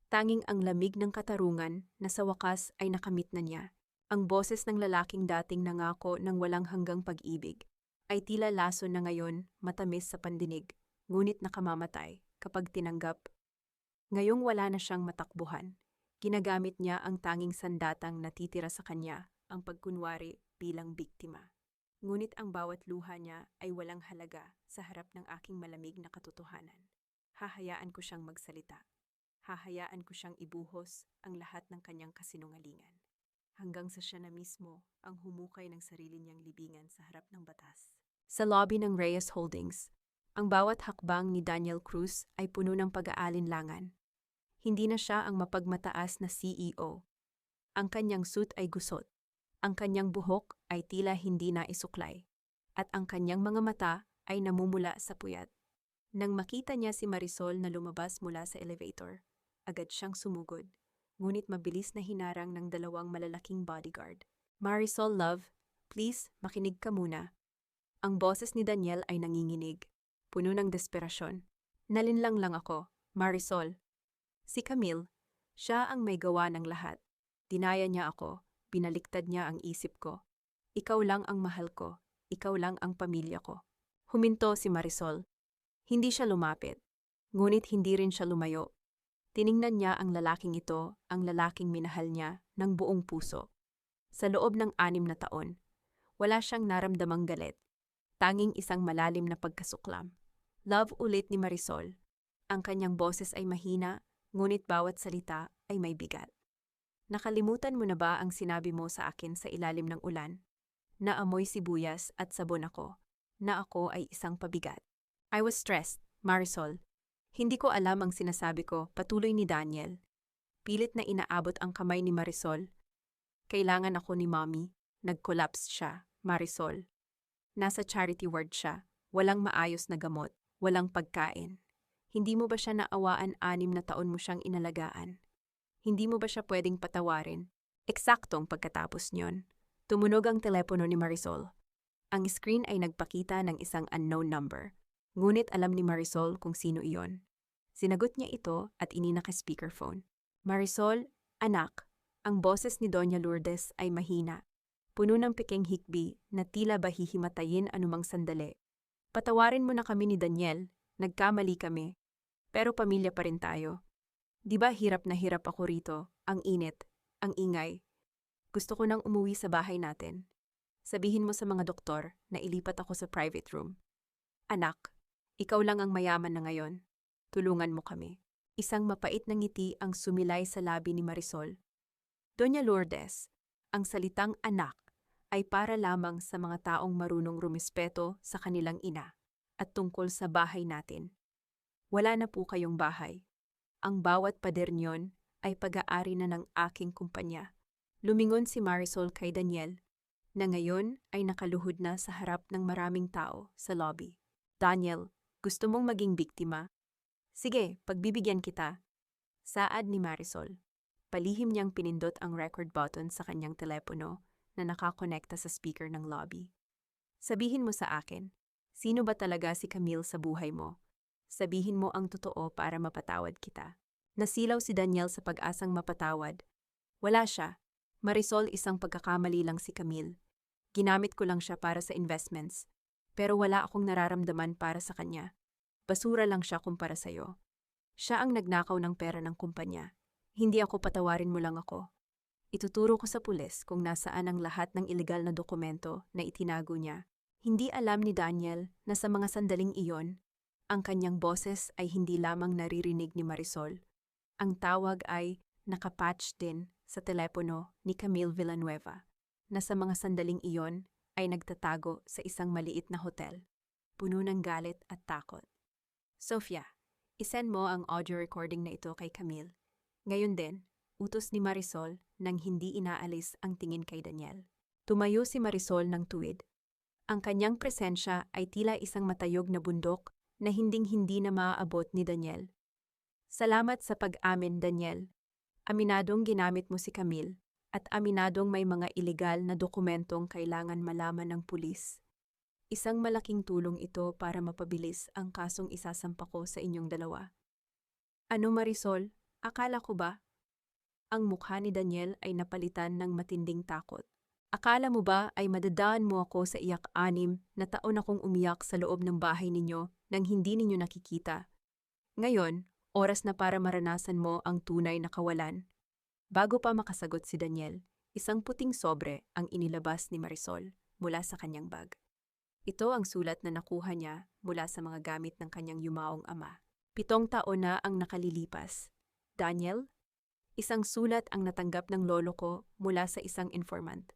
Tanging ang lamig ng katarungan na sa wakas ay nakamit na niya. Ang boses ng lalaking dating nangako ng walang hanggang pag-ibig ay tila laso na ngayon matamis sa pandinig, ngunit nakamamatay kapag tinanggap. Ngayong wala na siyang matakbuhan, ginagamit niya ang tanging sandatang natitira sa kanya, ang pagkunwari bilang biktima. Ngunit ang bawat luha niya ay walang halaga sa harap ng aking malamig na katotohanan. Hahayaan ko siyang magsalita. Hahayaan ko siyang ibuhos ang lahat ng kanyang kasinungalingan. Hanggang sa siya na mismo ang humukay ng sarili niyang libingan sa harap ng batas. Sa lobby ng Reyes Holdings, ang bawat hakbang ni Daniel Cruz ay puno ng pag-aalinlangan. Hindi na siya ang mapagmataas na CEO. Ang kanyang suit ay gusot. Ang kanyang buhok ay tila hindi na isuklay. At ang kanyang mga mata ay namumula sa puyat. Nang makita niya si Marisol na lumabas mula sa elevator, agad siyang sumugod. Ngunit mabilis na hinarang ng 2 malalaking bodyguard. Marisol, love, please, makinig ka muna. Ang boses ni Daniel ay nanginginig, puno ng desperasyon. Nalinlang lang ako, Marisol. Si Camille, siya ang may gawa ng lahat. Dinaya niya ako, binaliktad niya ang isip ko. Ikaw lang ang mahal ko, ikaw lang ang pamilya ko. Huminto si Marisol. Hindi siya lumapit, ngunit hindi rin siya lumayo. Tiningnan niya ang lalaking ito, ang lalaking minahal niya, ng buong puso. Sa loob ng 6 na taon, wala siyang naramdamang galit. Tanging isang malalim na pagkasuklam. Love ulit ni Marisol. Ang kanyang boses ay mahina, ngunit bawat salita ay may bigat. Nakalimutan mo na ba ang sinabi mo sa akin sa ilalim ng ulan? Na amoy sibuyas at sabon ako, na ako ay isang pabigat. I was stressed, Marisol. Hindi ko alam ang sinasabi ko, patuloy ni Daniel. Pilit na inaabot ang kamay ni Marisol. Kailangan ako ni Mommy. Nag-collapse siya, Marisol. Nasa charity ward siya. Walang maayos na gamot. Walang pagkain. Hindi mo ba siya naawaan 6 na taon mo siyang inalagaan? Hindi mo ba siya pwedeng patawarin? Eksaktong pagkatapos niyon, tumunog ang telepono ni Marisol. Ang screen ay nagpakita ng isang unknown number. Ngunit alam ni Marisol kung sino iyon. Sinagot niya ito at ininaka-speakerphone. Marisol, anak, ang boses ni Doña Lourdes ay mahina. Puno ng piking hikbi na tila ba hihimatayin anumang sandali. Patawarin mo na kami ni Daniel, nagkamali kami. Pero pamilya pa rin tayo. Di ba hirap na hirap ako rito, ang init, ang ingay. Gusto ko nang umuwi sa bahay natin. Sabihin mo sa mga doktor na ilipat ako sa private room. Anak, ikaw lang ang mayaman na ngayon. Tulungan mo kami. Isang mapait na ngiti ang sumilay sa labi ni Marisol. Doña Lourdes, ang salitang anak ay para lamang sa mga taong marunong rumispeto sa kanilang ina at tungkol sa bahay natin. Wala na po kayong bahay. Ang bawat pader niyon ay pag-aari na ng aking kumpanya. Lumingon si Marisol kay Daniel, na ngayon ay nakaluhod na sa harap ng maraming tao sa lobby. Daniel, gusto mong maging biktima? Sige, pagbibigyan kita. Saad ni Marisol. Palihim niyang pinindot ang record button sa kanyang telepono na nakakonekta sa speaker ng lobby. Sabihin mo sa akin, sino ba talaga si Camille sa buhay mo? Sabihin mo ang totoo para mapatawad kita. Nasilaw si Daniel sa pag-asang mapatawad. Wala siya. Marisol, isang pagkakamali lang si Camille. Ginamit ko lang siya para sa investments. Pero wala akong nararamdaman para sa kanya. Basura lang siya kumpara sa'yo. Siya ang nagnakaw ng pera ng kumpanya. Hindi ako, patawarin mo lang ako. Ituturo ko sa pulis kung nasaan ang lahat ng ilegal na dokumento na itinago niya. Hindi alam ni Daniel na sa mga sandaling iyon, ang kanyang boses ay hindi lamang naririnig ni Marisol. Ang tawag ay nakapatch din sa telepono ni Camille Villanueva, na sa mga sandaling iyon ay nagtatago sa isang maliit na hotel, puno ng galit at takot. Sofia, isend mo ang audio recording na ito kay Camille. Ngayon din, utos ni Marisol nang hindi inaalis ang tingin kay Daniel. Tumayo si Marisol ng tuwid. Ang kanyang presensya ay tila isang matayog na bundok na hinding-hindi na maaabot ni Daniel. Salamat sa pag-amin, Daniel. Aminadong ginamit mo si Camille at aminadong may mga ilegal na dokumentong kailangan malaman ng pulis. Isang malaking tulong ito para mapabilis ang kasong isasampa ko sa inyong dalawa. Ano, Marisol? Akala ko ba? Ang mukha ni Daniel ay napalitan ng matinding takot. Akala mo ba ay madadaan mo ako sa iyak-anim na taon akong umiyak sa loob ng bahay ninyo nang hindi ninyo nakikita? Ngayon, oras na para maranasan mo ang tunay na kawalan. Bago pa makasagot si Daniel, isang puting sobre ang inilabas ni Marisol mula sa kanyang bag. Ito ang sulat na nakuha niya mula sa mga gamit ng kanyang yumaong ama. 7 taon na ang nakalilipas. Daniel, isang sulat ang natanggap ng lolo ko mula sa isang informant.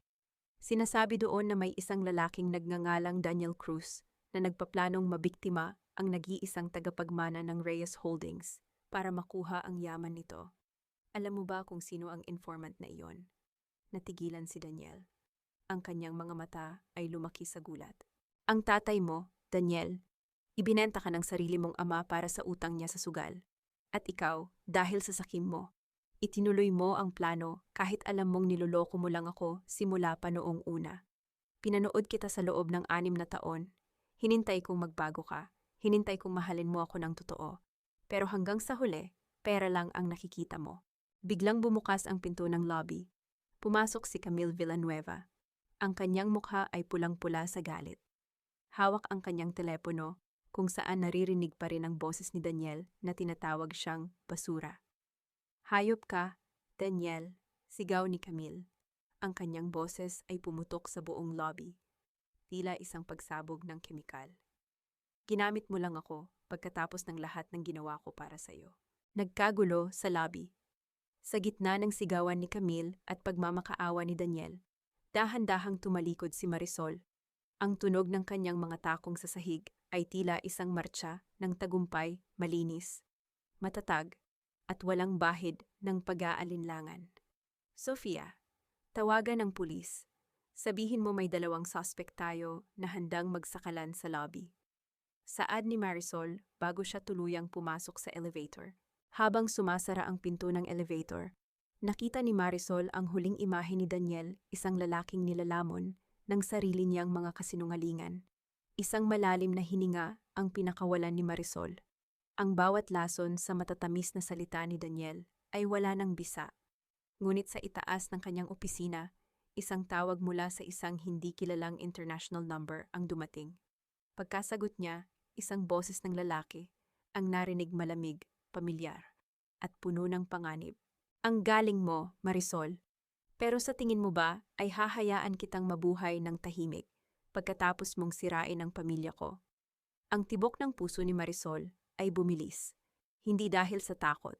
Sinasabi doon na may isang lalaking nagngangalang Daniel Cruz na nagpaplanong mabiktima ang nag-iisang tagapagmana ng Reyes Holdings para makuha ang yaman nito. Alam mo ba kung sino ang informant na iyon? Natigilan si Daniel. Ang kanyang mga mata ay lumaki sa gulat. Ang tatay mo, Daniel, ibinenta ka ng sarili mong ama para sa utang niya sa sugal. At ikaw, dahil sa sakim mo, itinuloy mo ang plano kahit alam mong niloloko mo lang ako simula pa noong una. Pinanood kita sa loob ng 6 na taon. Hinintay kong magbago ka. Hinintay kong mahalin mo ako ng totoo. Pero hanggang sa huli, pera lang ang nakikita mo. Biglang bumukas ang pinto ng lobby. Pumasok si Camille Villanueva. Ang kanyang mukha ay pulang-pula sa galit. Hawak ang kanyang telepono kung saan naririnig pa rin ang boses ni Daniel na tinatawag siyang basura. Hayop ka, Daniel, sigaw ni Camille. Ang kanyang boses ay pumutok sa buong lobby, tila isang pagsabog ng kemikal. Ginamit mo lang ako pagkatapos ng lahat ng ginawa ko para sa'yo. Nagkagulo sa lobby. Sa gitna ng sigawan ni Camille at pagmamakaawa ni Daniel, dahan-dahang tumalikod si Marisol. Ang tunog ng kanyang mga takong sa sahig ay tila isang martsa ng tagumpay, malinis, matatag, at walang bahid ng pag-aalinlangan. Sofia, tawagan ng pulis. Sabihin mo may 2 suspect tayo na handang magsakalan sa lobby. Saad ni Marisol bago siya tuluyang pumasok sa elevator. Habang sumasara ang pinto ng elevator, nakita ni Marisol ang huling imahe ni Daniel, isang lalaking nilalamon ng sarili niyang mga kasinungalingan. Isang malalim na hininga ang pinakawalan ni Marisol. Ang bawat lason sa matatamis na salita ni Daniel ay wala ng bisa. Ngunit sa itaas ng kanyang opisina, isang tawag mula sa isang hindi kilalang international number ang dumating. Pagkasagot niya, isang boses ng lalaki, ang narinig malamig, pamilyar, at puno ng panganib. Ang galing mo, Marisol. Pero sa tingin mo ba ay hahayaan kitang mabuhay ng tahimik pagkatapos mong sirain ang pamilya ko? Ang tibok ng puso ni Marisol ay bumilis, hindi dahil sa takot,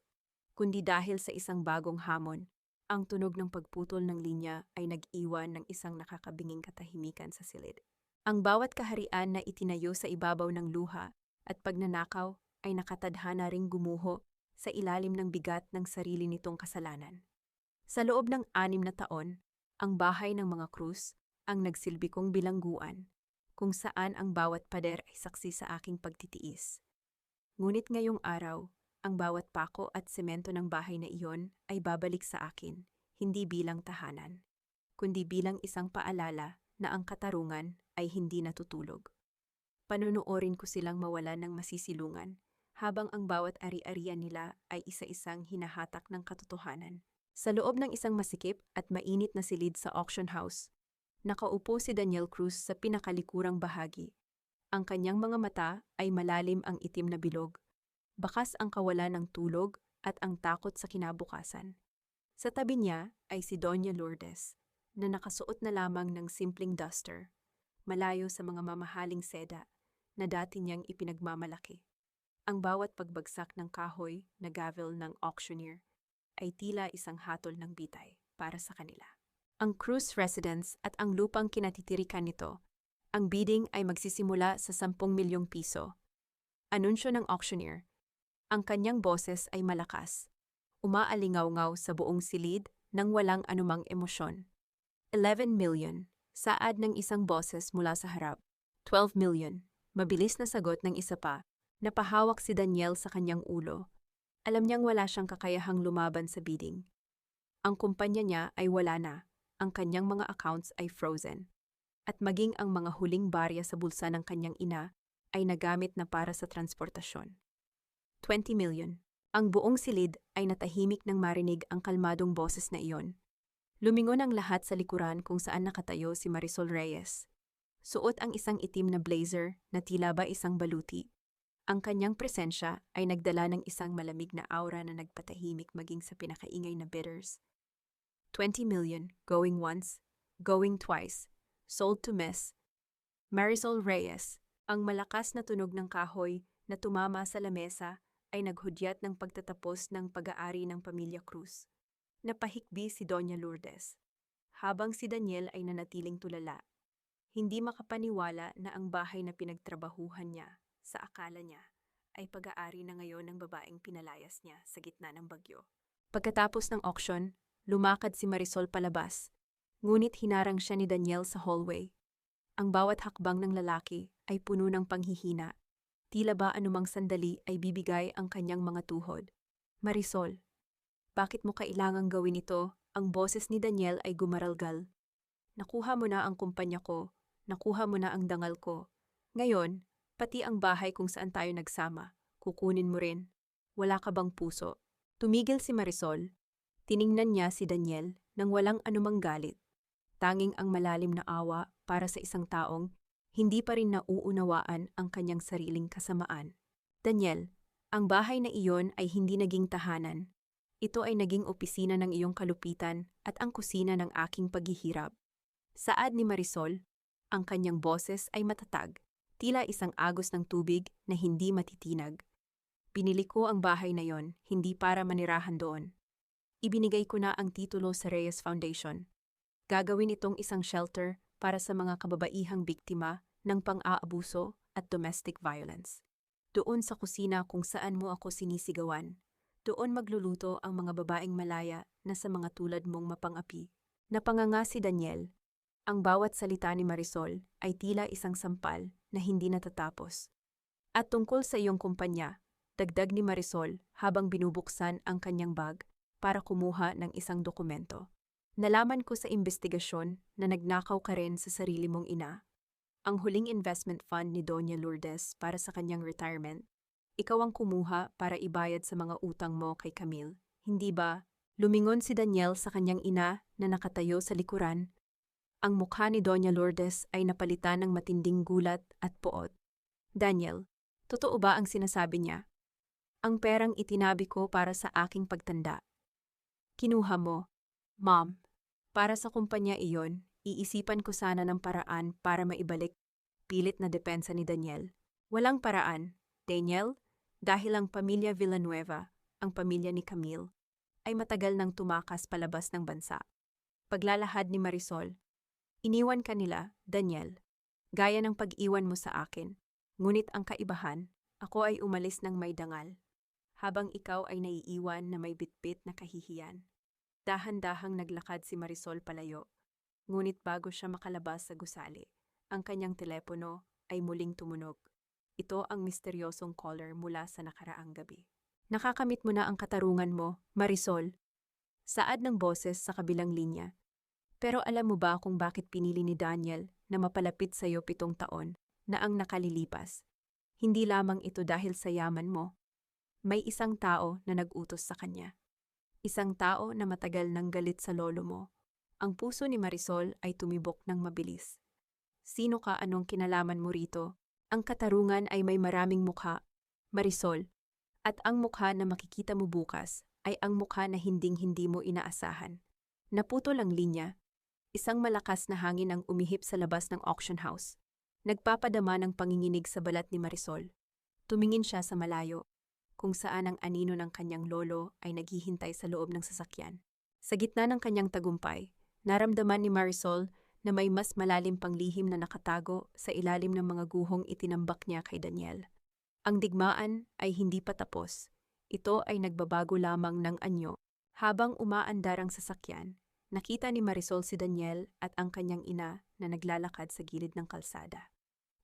kundi dahil sa isang bagong hamon. Ang tunog ng pagputol ng linya ay nag-iwan ng isang nakakabinging katahimikan sa silid. Ang bawat kaharian na itinayo sa ibabaw ng luha at pagnanakaw ay nakatadhana ring gumuho sa ilalim ng bigat ng sarili nitong kasalanan. Sa loob ng 6 na taon, ang bahay ng mga krus ang nagsilbi kong bilangguan, kung saan ang bawat pader ay saksi sa aking pagtitiis. Ngunit ngayong araw, ang bawat pako at semento ng bahay na iyon ay babalik sa akin, hindi bilang tahanan, kundi bilang isang paalala na ang katarungan ay hindi natutulog. Panunuorin ko silang mawalan ng masisilungan, habang ang bawat ari-arian nila ay isa-isang hinahatak ng katotohanan. Sa loob ng isang masikip at mainit na silid sa auction house, nakaupo si Daniel Cruz sa pinakalikurang bahagi. Ang kanyang mga mata ay malalim ang itim na bilog, bakas ang kawalan ng tulog at ang takot sa kinabukasan. Sa tabi niya ay si Doña Lourdes, na nakasuot na lamang ng simpleng duster, malayo sa mga mamahaling seda na dati niyang ipinagmamalaki. Ang bawat pagbagsak ng kahoy na gavel ng auctioneer ay tila isang hatol ng bitay para sa kanila. Ang Cruz residence at ang lupang kinatitirikan nito, ang bidding ay magsisimula sa 10 milyong piso. Anunsyo ng auctioneer. Ang kanyang boses ay malakas, umaalingaw-ngaw sa buong silid nang walang anumang emosyon. 11 million, saad ng isang boses mula sa harap. 12 million, mabilis na sagot ng isa pa. Napahawak si Daniel sa kanyang ulo. Alam niyang wala siyang kakayahang lumaban sa bidding. Ang kumpanya niya ay wala na, ang kanyang mga accounts ay frozen. At maging ang mga huling barya sa bulsa ng kanyang ina ay nagamit na para sa transportasyon. 20 million. Ang buong silid ay natahimik nang marinig ang kalmadong boses na iyon. Lumingon ang lahat sa likuran kung saan nakatayo si Marisol Reyes. Suot ang isang itim na blazer na tila ba isang baluti. Ang kanyang presensya ay nagdala ng isang malamig na aura na nagpatahimik maging sa pinakaingay na bidders. 20 million, going once, going twice, sold to Miss Marisol Reyes. Ang malakas na tunog ng kahoy na tumama sa lamesa ay naghudyat ng pagtatapos ng pag-aari ng pamilya Cruz. Napahikbi si Doña Lourdes, habang si Daniel ay nanatiling tulala. Hindi makapaniwala na ang bahay na pinagtrabahuhan niya, sa akala niya, ay pag-aari na ngayon ng babaeng pinalayas niya sa gitna ng bagyo. Pagkatapos ng auction, lumakad si Marisol palabas, ngunit hinarang siya ni Daniel sa hallway. Ang bawat hakbang ng lalaki ay puno ng panghihina. Tila ba anumang sandali ay bibigay ang kanyang mga tuhod. Marisol, bakit mo kailangang gawin ito? Ang boses ni Daniel ay gumaralgal. Nakuha mo na ang kumpanya ko, nakuha mo na ang dangal ko. Ngayon, pati ang bahay kung saan tayo nagsama, kukunin mo rin. Wala ka bang puso? Tumigil si Marisol. Tiningnan niya si Daniel nang walang anumang galit. Tanging ang malalim na awa para sa isang taong hindi pa rin nauunawaan ang kanyang sariling kasamaan. Daniel, ang bahay na iyon ay hindi naging tahanan. Ito ay naging opisina ng iyong kalupitan at ang kusina ng aking paghihirap. Saad ni Marisol, ang kanyang boses ay matatag, tila isang agos ng tubig na hindi matitinag. Binili ko ang bahay na yon, hindi para manirahan doon. Ibinigay ko na ang titulo sa Reyes Foundation. Gagawin itong isang shelter para sa mga kababaihang biktima ng pang-aabuso at domestic violence. Doon sa kusina kung saan mo ako sinisigawan, doon magluluto ang mga babaeng malaya na sa mga tulad mong mapang-api. Napanganga si Daniel. Ang bawat salita ni Marisol ay tila isang sampal na hindi natatapos. At tungkol sa iyong kumpanya, dagdag ni Marisol habang binubuksan ang kanyang bag para kumuha ng isang dokumento. Nalaman ko sa investigasyon na nagnakaw ka rin sa sarili mong ina. Ang huling investment fund ni Doña Lourdes para sa kanyang retirement, ikaw ang kumuha para ibayad sa mga utang mo kay Camille. Hindi ba? Lumingon si Daniel sa kanyang ina na nakatayo sa likuran. Ang mukha ni Doña Lourdes ay napalitan ng matinding gulat at poot. Daniel, totoo ba ang sinasabi niya? Ang perang itinabi ko para sa aking pagtanda. Kinuha mo, Mom. Para sa kumpanya iyon, iisipan ko sana ng paraan para maibalik. Pilit na depensa ni Daniel. Walang paraan, Daniel, dahil ang pamilya Villanueva, ang pamilya ni Camille, ay matagal nang tumakas palabas ng bansa. Paglalahad ni Marisol, iniwan ka nila, Daniel, gaya ng pag-iwan mo sa akin. Ngunit ang kaibahan, ako ay umalis ng may dangal, habang ikaw ay naiiwan na may bitbit na kahihiyan. Dahan-dahang naglakad si Marisol palayo, ngunit bago siya makalabas sa gusali, ang kanyang telepono ay muling tumunog. Ito ang misteryosong caller mula sa nakaraang gabi. Nakakamit mo na ang katarungan mo, Marisol. Saad ng boses sa kabilang linya. Pero alam mo ba kung bakit pinili ni Daniel na mapalapit sa iyo 7 taon na ang nakalilipas? Hindi lamang ito dahil sa yaman mo. May isang tao na nag-utos sa kanya. Isang tao na matagal nang galit sa lolo mo. Ang puso ni Marisol ay tumibok ng mabilis. Sino ka, anong kinalaman mo rito? Ang katarungan ay may maraming mukha, Marisol. At ang mukha na makikita mo bukas ay ang mukha na hinding-hindi mo inaasahan. Naputol ang linya. Isang malakas na hangin ang umihip sa labas ng auction house. Nagpapadama ng panginginig sa balat ni Marisol. Tumingin siya sa malayo, kung saan ang anino ng kanyang lolo ay naghihintay sa loob ng sasakyan. Sa gitna ng kanyang tagumpay, naramdaman ni Marisol na may mas malalim pang lihim na nakatago sa ilalim ng mga guhong itinambak niya kay Daniel. Ang digmaan ay hindi pa tapos. Ito ay nagbabago lamang ng anyo. Habang umaandar ang sasakyan, nakita ni Marisol si Daniel at ang kanyang ina na naglalakad sa gilid ng kalsada.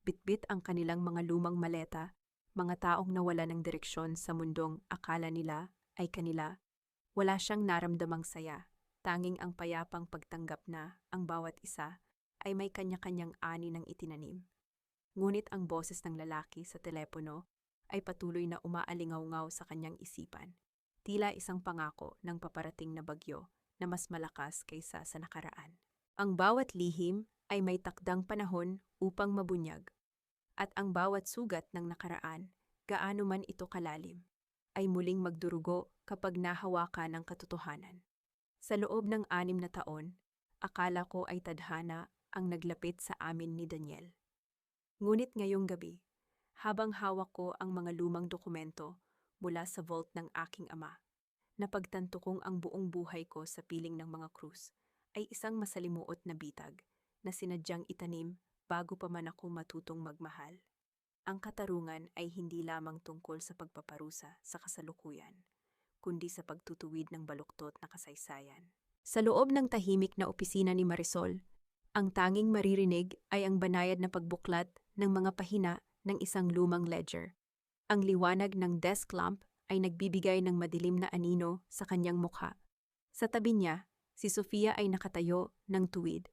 Bitbit ang kanilang mga lumang maleta, mga taong nawala ng direksyon sa mundong akala nila ay kanila. Wala siyang naramdamang saya, tanging ang payapang pagtanggap na ang bawat isa ay may kanya-kanyang ani ng itinanim. Ngunit ang boses ng lalaki sa telepono ay patuloy na umaalingaw-ngaw sa kanyang isipan, tila isang pangako ng paparating na bagyo na mas malakas kaysa sa nakaraan. Ang bawat lihim ay may takdang panahon upang mabunyag, at ang bawat sugat ng nakaraan, gaano man ito kalalim, ay muling magdurugo kapag nahawakan ng katotohanan. Sa loob ng 6 na taon, akala ko ay tadhana ang naglapit sa amin ni Daniel. Ngunit ngayong gabi, habang hawak ko ang mga lumang dokumento mula sa vault ng aking ama, napagtanto kong ang buong buhay ko sa piling ng mga krus ay isang masalimuot na bitag na sinadyang itanim bago pa man ako matutong magmahal. Ang katarungan ay hindi lamang tungkol sa pagpaparusa sa kasalukuyan, kundi sa pagtutuwid ng baluktot na kasaysayan. Sa loob ng tahimik na opisina ni Marisol, ang tanging maririnig ay ang banayad na pagbuklat ng mga pahina ng isang lumang ledger. Ang liwanag ng desk lamp ay nagbibigay ng madilim na anino sa kanyang mukha. Sa tabi niya, si Sofia ay nakatayo ng tuwid.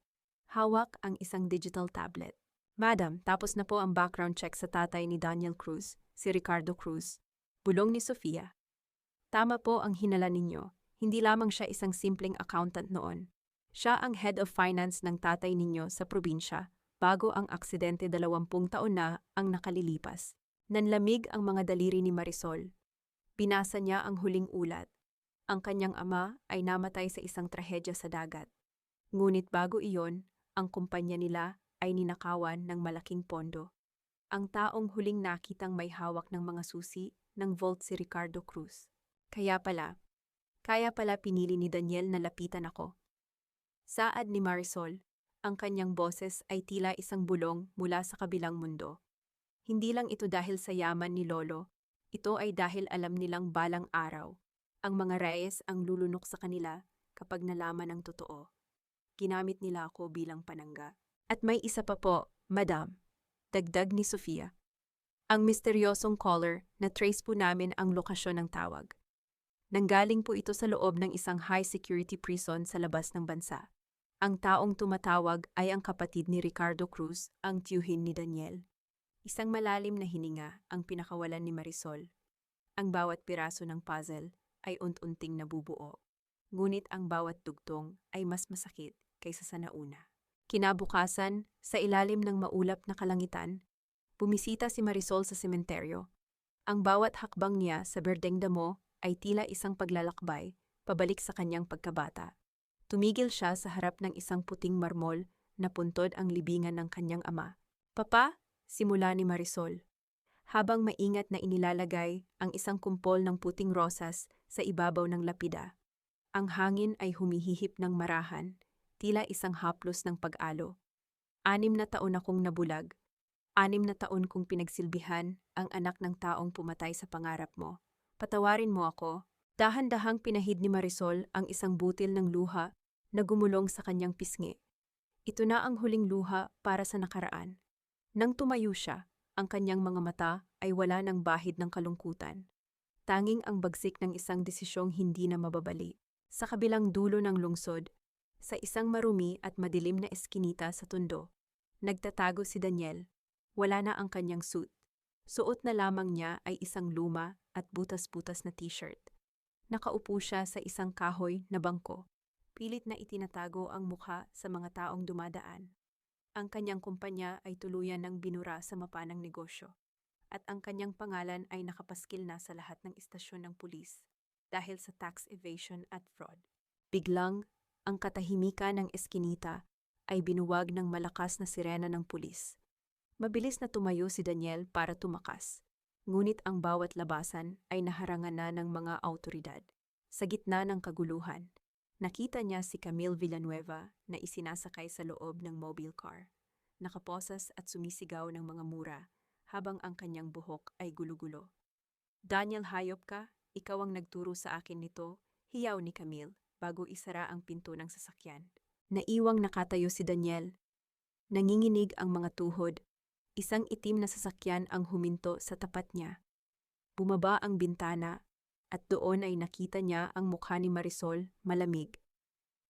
Hawak ang isang digital tablet. Madam, tapos na po ang background check sa tatay ni Daniel Cruz, si Ricardo Cruz. Bulong ni Sofia. Tama po ang hinala ninyo. Hindi lamang siya isang simpleng accountant noon. Siya ang head of finance ng tatay ninyo sa probinsya bago ang aksidente 20 taon na ang nakalilipas. Nanlamig ang mga daliri ni Marisol. Binasa niya ang huling ulat. Ang kanyang ama ay namatay sa isang trahedya sa dagat. Ngunit bago iyon, ang kumpanya nila ay ninakawan ng malaking pondo. Ang taong huling nakitang may hawak ng mga susi ng vault si Ricardo Cruz. Kaya pala pinili ni Daniel na lapitan ako. Saad ni Marisol, ang kanyang boses ay tila isang bulong mula sa kabilang mundo. Hindi lang ito dahil sa yaman ni Lolo, ito ay dahil alam nilang balang araw. Ang mga Reyes ang lulunok sa kanila kapag nalaman ang totoo. Ginamit nila ako bilang panangga. At may isa pa po, Madam, dagdag ni Sofia. Ang misteryosong caller na trace po namin ang lokasyon ng tawag. Nanggaling po ito sa loob ng isang high-security prison sa labas ng bansa. Ang taong tumatawag ay ang kapatid ni Ricardo Cruz, ang tiyuhin ni Daniel. Isang malalim na hininga ang pinakawalan ni Marisol. Ang bawat piraso ng puzzle ay unti-unting nabubuo. Ngunit ang bawat dugtong ay mas masakit kaysa sa nauna. Kinabukasan, sa ilalim ng maulap na kalangitan, bumisita si Marisol sa sementeryo. Ang bawat hakbang niya sa berdeng damo ay tila isang paglalakbay pabalik sa kanyang pagkabata. Tumigil siya sa harap ng isang puting marmol na puntod ang libingan ng kanyang ama. Papa, simula ni Marisol. Habang maingat na inilalagay ang isang kumpol ng puting rosas sa ibabaw ng lapida. Ang hangin ay humihihip ng marahan, tila isang haplos ng pag-alo. 6 na taon akong nabulag. 6 na taon kong pinagsilbihan ang anak ng taong pumatay sa pangarap mo. Patawarin mo ako. Dahan-dahang pinahid ni Marisol ang isang butil ng luha na gumulong sa kanyang pisngi. Ito na ang huling luha para sa nakaraan. Nang tumayo siya, ang kanyang mga mata ay wala ng bahid ng kalungkutan. Tanging ang bagsik ng isang desisyong hindi na mababali. Sa kabilang dulo ng lungsod, sa isang marumi at madilim na eskinita sa tundo, nagtatago si Daniel. Wala na ang kanyang suit. Suot na lamang niya ay isang luma at butas-butas na t-shirt. Nakaupo siya sa isang kahoy na bangko. Pilit na itinatago ang mukha sa mga taong dumadaan. Ang kanyang kumpanya ay tuluyan ng binura sa mapa ng negosyo. At ang kanyang pangalan ay nakapaskil na sa lahat ng istasyon ng pulis dahil sa tax evasion at fraud. Biglang, ang katahimikan ng eskinita ay binuwag ng malakas na sirena ng pulis. Mabilis na tumayo si Daniel para tumakas. Ngunit ang bawat labasan ay naharangan na ng mga awtoridad. Sa gitna ng kaguluhan, nakita niya si Camille Villanueva na isinasakay sa loob ng mobile car. Nakaposas at sumisigaw ng mga mura habang ang kanyang buhok ay gulo-gulo. Daniel, hayop ka? Ikaw ang nagturo sa akin nito, hiyaw ni Camille bago isara ang pinto ng sasakyan. Naiwang nakatayo si Daniel. Nanginginig ang mga tuhod. Isang itim na sasakyan ang huminto sa tapat niya. Bumaba ang bintana at doon ay nakita niya ang mukha ni Marisol, malamig,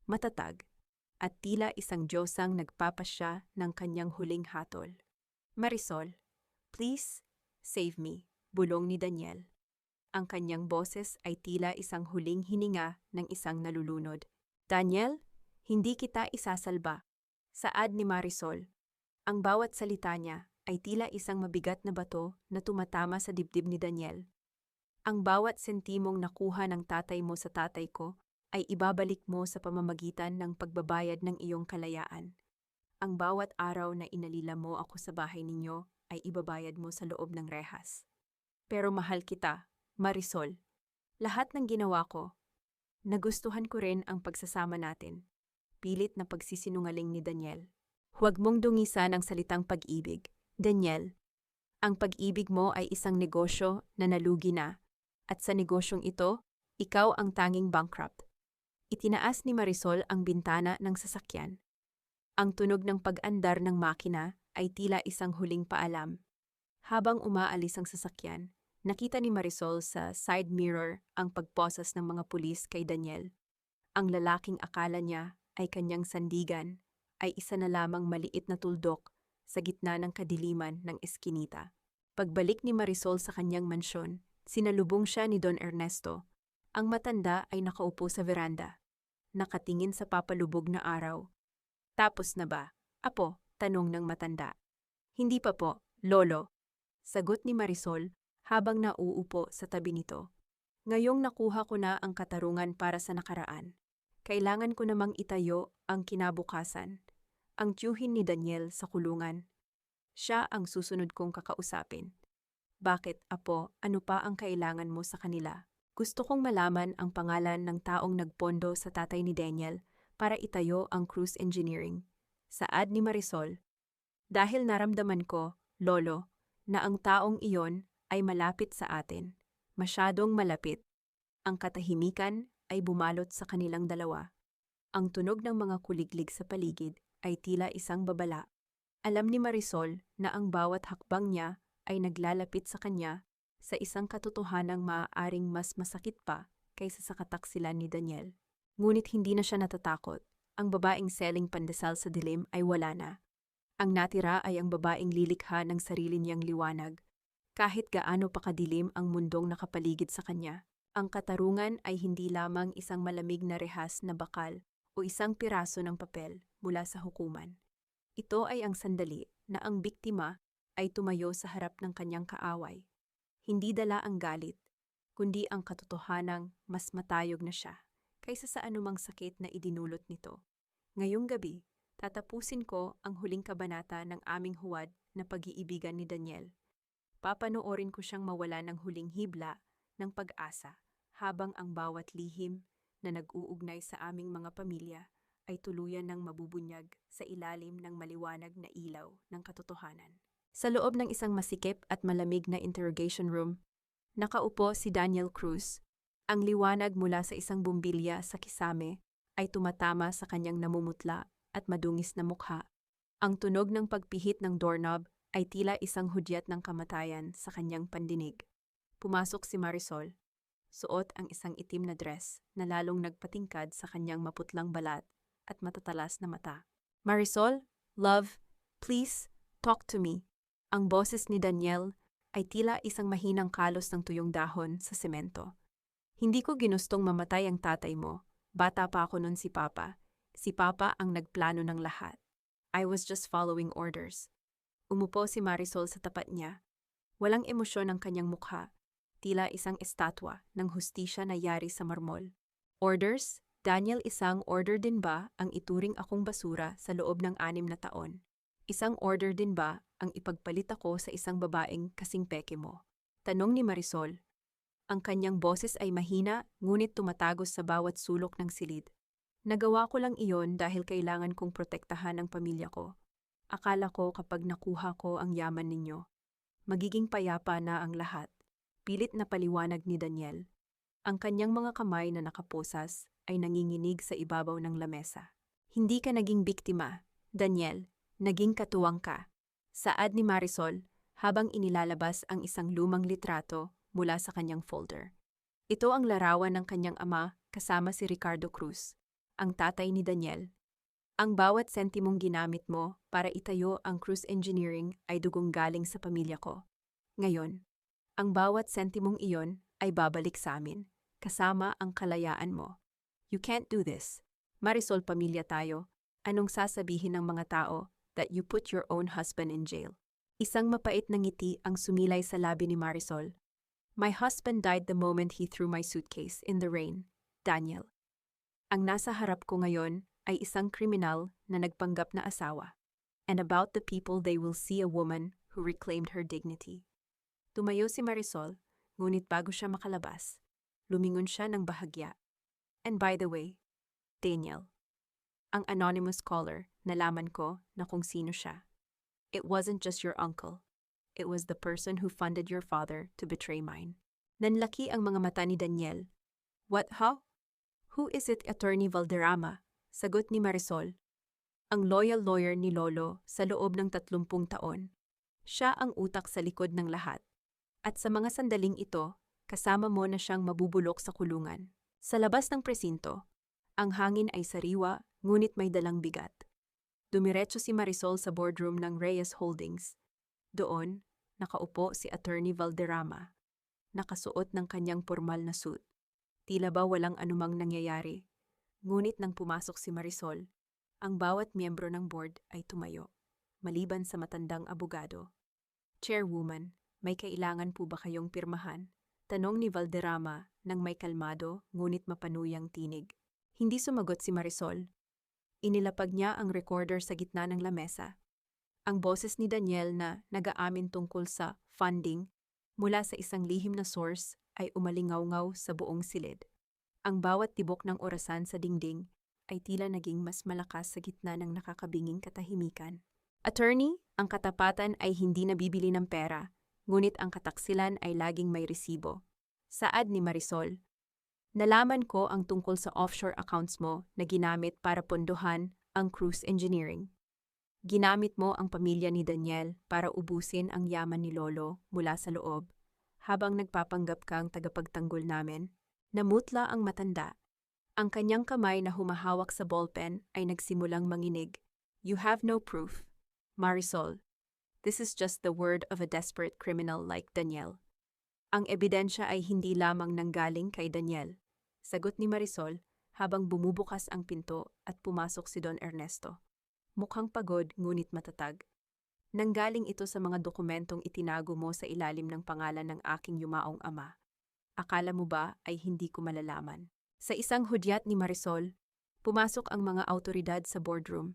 matatag, at tila isang Diyosang nagpapasya ng kanyang huling hatol. Marisol, please, save me, bulong ni Daniel. Ang kanyang boses ay tila isang huling hininga ng isang nalulunod. Daniel, hindi kita isasalba. Saad ni Marisol. Ang bawat salita niya ay tila isang mabigat na bato na tumatama sa dibdib ni Daniel. Ang bawat sentimong nakuha ng tatay mo sa tatay ko ay ibabalik mo sa pamamagitan ng pagbabayad ng iyong kalayaan. Ang bawat araw na inalila mo ako sa bahay ninyo ay ibabayad mo sa loob ng rehas. Pero mahal kita, Marisol. Lahat ng ginawa ko, nagustuhan ko rin ang pagsasama natin. Pilit na pagsisinungaling ni Daniel. Huwag mong dungisan ang salitang pag-ibig. Daniel, ang pag-ibig mo ay isang negosyo na nalugi na, at sa negosyong ito, ikaw ang tanging bankrupt. Itinaas ni Marisol ang bintana ng sasakyan. Ang tunog ng pag-andar ng makina ay tila isang huling paalam. Habang umaalis ang sasakyan, nakita ni Marisol sa side mirror ang pagposas ng mga pulis kay Daniel. Ang lalaking akala niya ay kanyang sandigan ay isa na lamang maliit na tuldok sa gitna ng kadiliman ng eskinita. Pagbalik ni Marisol sa kanyang mansyon, sinalubong siya ni Don Ernesto. Ang matanda ay nakaupo sa veranda, nakatingin sa papalubog na araw. Tapos na ba, apo? Tanong ng matanda. Hindi pa po, lolo. Sagot ni Marisol habang nauupo sa tabi nito. Ngayong nakuha ko na ang katarungan para sa nakaraan. Kailangan ko namang itayo ang kinabukasan. Ang tiyuhin ni Daniel sa kulungan. Siya ang susunod kong kakausapin. Bakit, apo, ano pa ang kailangan mo sa kanila? Gusto kong malaman ang pangalan ng taong nagpondo sa tatay ni Daniel para itayo ang cruise engineering. Saad ni Marisol. Dahil naramdaman ko, lolo, na ang taong iyon ay malapit sa atin. Masyadong malapit. Ang katahimikan ay bumalot sa kanilang dalawa. Ang tunog ng mga kuliglig sa paligid ay tila isang babala. Alam ni Marisol na ang bawat hakbang niya ay naglalapit sa kanya sa isang katotohanang maaaring mas masakit pa kaysa sa kataksilan ni Daniel. Ngunit hindi na siya natatakot. Ang babaeng seling pandesal sa dilim ay wala na. Ang natira ay ang babaeng lilikha ng sarili niyang liwanag. Kahit gaano pa kadilim ang mundong nakapaligid sa kanya, ang katarungan ay hindi lamang isang malamig na rehas na bakal o isang piraso ng papel mula sa hukuman. Ito ay ang sandali na ang biktima ay tumayo sa harap ng kanyang kaaway. Hindi dala ang galit, kundi ang katotohanang mas matayog na siya kaysa sa anumang sakit na idinulot nito. Ngayong gabi, tatapusin ko ang huling kabanata ng aming huwad na pag-iibigan ni Daniel. Papanoorin ko siyang mawala ng huling hibla ng pag-asa habang ang bawat lihim na nag-uugnay sa aming mga pamilya ay tuluyan ng mabubunyag sa ilalim ng maliwanag na ilaw ng katotohanan. Sa loob ng isang masikip at malamig na interrogation room, nakaupo si Daniel Cruz. Ang liwanag mula sa isang bumbilya sa kisame ay tumatama sa kanyang namumutla at madungis na mukha. Ang tunog ng pagpihit ng doorknob ay tila isang hudyat ng kamatayan sa kanyang pandinig. Pumasok si Marisol. Suot ang isang itim na dress na lalong nagpatingkad sa kanyang maputlang balat at matatalas na mata. "Marisol, love, please, talk to me." Ang boses ni Daniel ay tila isang mahinang kalos ng tuyong dahon sa semento. "Hindi ko ginustong mamatay ang tatay mo. Bata pa ako nun si Papa. Si Papa ang nagplano ng lahat. I was just following orders." Umupo si Marisol sa tapat niya. Walang emosyon ang kanyang mukha. Tila isang estatwa ng hustisya na yari sa marmol. "Orders? Daniel, isang order din ba ang ituring akong basura sa loob ng 6 na taon? Isang order din ba ang ipagpalit ako sa isang babaeng kasing peke mo?" Tanong ni Marisol. Ang kanyang boses ay mahina, ngunit tumatagos sa bawat sulok ng silid. "Nagawa ko lang iyon dahil kailangan kong protektahan ang pamilya ko. Akala ko kapag nakuha ko ang yaman ninyo, magiging payapa na ang lahat." Pilit na paliwanag ni Daniel. Ang kanyang mga kamay na nakaposas ay nanginginig sa ibabaw ng lamesa. "Hindi ka naging biktima, Daniel. Naging katuwang ka." Saad ni Marisol habang inilalabas ang isang lumang litrato mula sa kanyang folder. Ito ang larawan ng kanyang ama kasama si Ricardo Cruz, ang tatay ni Daniel. "Ang bawat sentimong ginamit mo para itayo ang Cruz Engineering ay dugong galing sa pamilya ko. Ngayon, ang bawat sentimong iyon ay babalik sa amin, kasama ang kalayaan mo. You can't do this. Marisol, pamilya tayo. Anong sasabihin ng mga tao that you put your own husband in jail?" Isang mapait na ngiti ang sumilay sa labi ni Marisol. "My husband died the moment he threw my suitcase in the rain, Daniel. Ang nasa harap ko ngayon ay isang kriminal na nagpanggap na asawa. And about the people, they will see a woman who reclaimed her dignity." Tumayo si Marisol, ngunit bago siya makalabas, lumingon siya ng bahagya. "And by the way, Daniel, ang anonymous caller, nalaman ko na kung sino siya. It wasn't just your uncle. It was the person who funded your father to betray mine." Nanlaki ang mga mata ni Daniel. "What, how? Who is it?" "Attorney Valderrama," sagot ni Marisol. "Ang loyal lawyer ni Lolo sa loob ng 30 taon. Siya ang utak sa likod ng lahat. At sa mga sandaling ito, kasama mo na siyang mabubulok sa kulungan." Sa labas ng presinto, ang hangin ay sariwa, ngunit may dalang bigat. Dumiretso si Marisol sa boardroom ng Reyes Holdings. Doon, nakaupo si Attorney Valderrama, nakasuot ng kanyang formal na suit. Tila ba walang anumang nangyayari. Ngunit nang pumasok si Marisol, ang bawat miyembro ng board ay tumayo, maliban sa matandang abogado. "Chairwoman, may kailangan po ba kayong pirmahan?" Tanong ni Valderrama nang may kalmado ngunit mapanuyang tinig. Hindi sumagot si Marisol. Inilapag niya ang recorder sa gitna ng lamesa. Ang boses ni Daniel na nag-aamin tungkol sa funding mula sa isang lihim na source ay umalingaw-ngaw sa buong silid. Ang bawat tibok ng orasan sa dingding ay tila naging mas malakas sa gitna ng nakakabinging katahimikan. "Attorney, ang katapatan ay hindi nabibili ng pera, ngunit ang kataksilan ay laging may resibo." Saad ni Marisol. "Nalaman ko ang tungkol sa offshore accounts mo na ginamit para pondohan ang Cruz Engineering. Ginamit mo ang pamilya ni Daniel para ubusin ang yaman ni Lolo mula sa loob, habang nagpapanggap kang tagapagtanggol namin." Namutla ang matanda. Ang kanyang kamay na humahawak sa ballpen ay nagsimulang manginig. "You have no proof, Marisol. This is just the word of a desperate criminal like Daniel." "Ang ebidensya ay hindi lamang nanggaling kay Daniel," sagot ni Marisol habang bumubukas ang pinto at pumasok si Don Ernesto. Mukhang pagod ngunit matatag. "Nanggaling ito sa mga dokumentong itinago mo sa ilalim ng pangalan ng aking yumaong ama. Akala mo ba ay hindi ko malalaman?" Sa isang hudyat ni Marisol, pumasok ang mga awtoridad sa boardroom.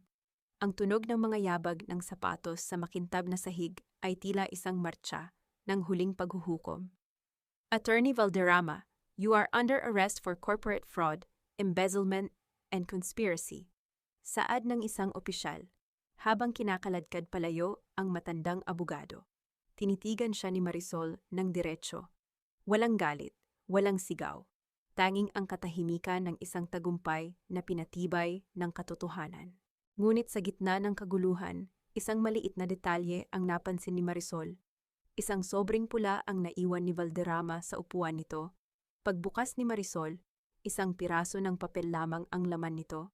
Ang tunog ng mga yabag ng sapatos sa makintab na sahig ay tila isang martsa ng huling paghuhukom. "Attorney Valderrama, you are under arrest for corporate fraud, embezzlement, and conspiracy. Saad ng isang opisyal, habang kinakaladkad palayo ang matandang abogado. Tinitigan siya ni Marisol ng diretsyo. Walang galit, walang sigaw. Tanging ang katahimikan ng isang tagumpay na pinatibay ng katotohanan. Ngunit sa gitna ng kaguluhan, isang maliit na detalye ang napansin ni Marisol. Isang sobrang pula ang naiwan ni Valderrama sa upuan nito. Pagbukas ni Marisol, isang piraso ng papel lamang ang laman nito.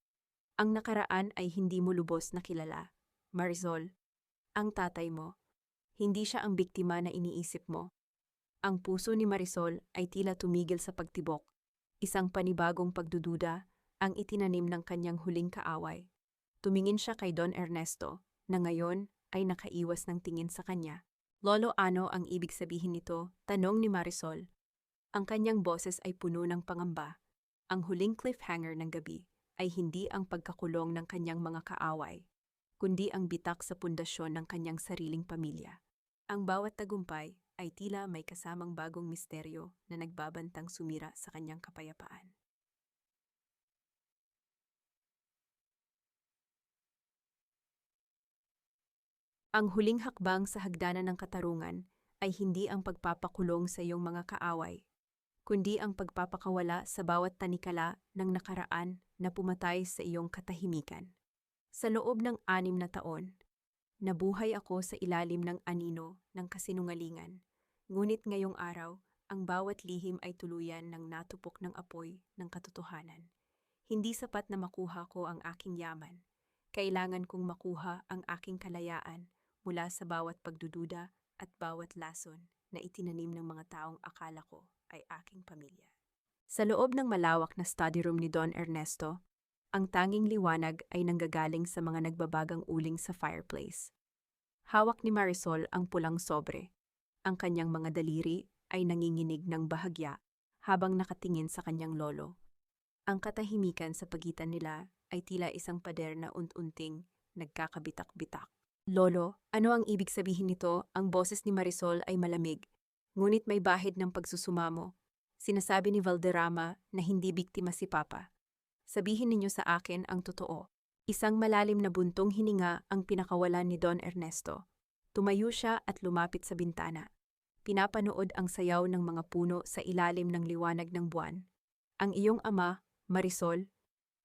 Ang nakaraan ay hindi mo lubos na kilala. Marisol, ang tatay mo, hindi siya ang biktima na iniisip mo. Ang puso ni Marisol ay tila tumigil sa pagtibok. Isang panibagong pagdududa ang itinanim ng kanyang huling kaaway. Tumingin siya kay Don Ernesto, na ngayon ay nakaiwas ng tingin sa kanya. Lolo, ano ang ibig sabihin nito? Tanong ni Marisol. Ang kanyang boses ay puno ng pangamba. Ang huling cliffhanger ng gabi ay hindi ang pagkakulong ng kanyang mga kaaway, kundi ang bitak sa pundasyon ng kanyang sariling pamilya. Ang bawat tagumpay ay tila may kasamang bagong misteryo na nagbabantang sumira sa kanyang kapayapaan. Ang huling hakbang sa hagdanan ng katarungan ay hindi ang pagpapakulong sa iyong mga kaaway, kundi ang pagpapakawala sa bawat tanikala ng nakaraan na pumatay sa iyong katahimikan. Sa loob ng 6 na taon, nabuhay ako sa ilalim ng anino ng kasinungalingan, ngunit ngayong araw, ang bawat lihim ay tuluyan ng natupok ng apoy ng katotohanan. Hindi sapat na makuha ko ang aking yaman. Kailangan kong makuha ang aking kalayaan mula sa bawat pagdududa at bawat lason na itinanim ng mga taong akala ko ay aking pamilya. Sa loob ng malawak na study room ni Don Ernesto, ang tanging liwanag ay nanggagaling sa mga nagbabagang uling sa fireplace. Hawak ni Marisol ang pulang sobre. Ang kanyang mga daliri ay nanginginig ng bahagya habang nakatingin sa kanyang lolo. Ang katahimikan sa pagitan nila ay tila isang pader na unti-unting nagkakabitak-bitak. Lolo, ano ang ibig sabihin nito? Ang boses ni Marisol ay malamig, ngunit may bahid ng pagsusumamo. Sinasabi ni Valderrama na hindi biktima si Papa. Sabihin ninyo sa akin ang totoo. Isang malalim na buntong hininga ang pinakawalan ni Don Ernesto. Tumayo siya at lumapit sa bintana. Pinapanood ang sayaw ng mga puno sa ilalim ng liwanag ng buwan. Ang iyong ama, Marisol,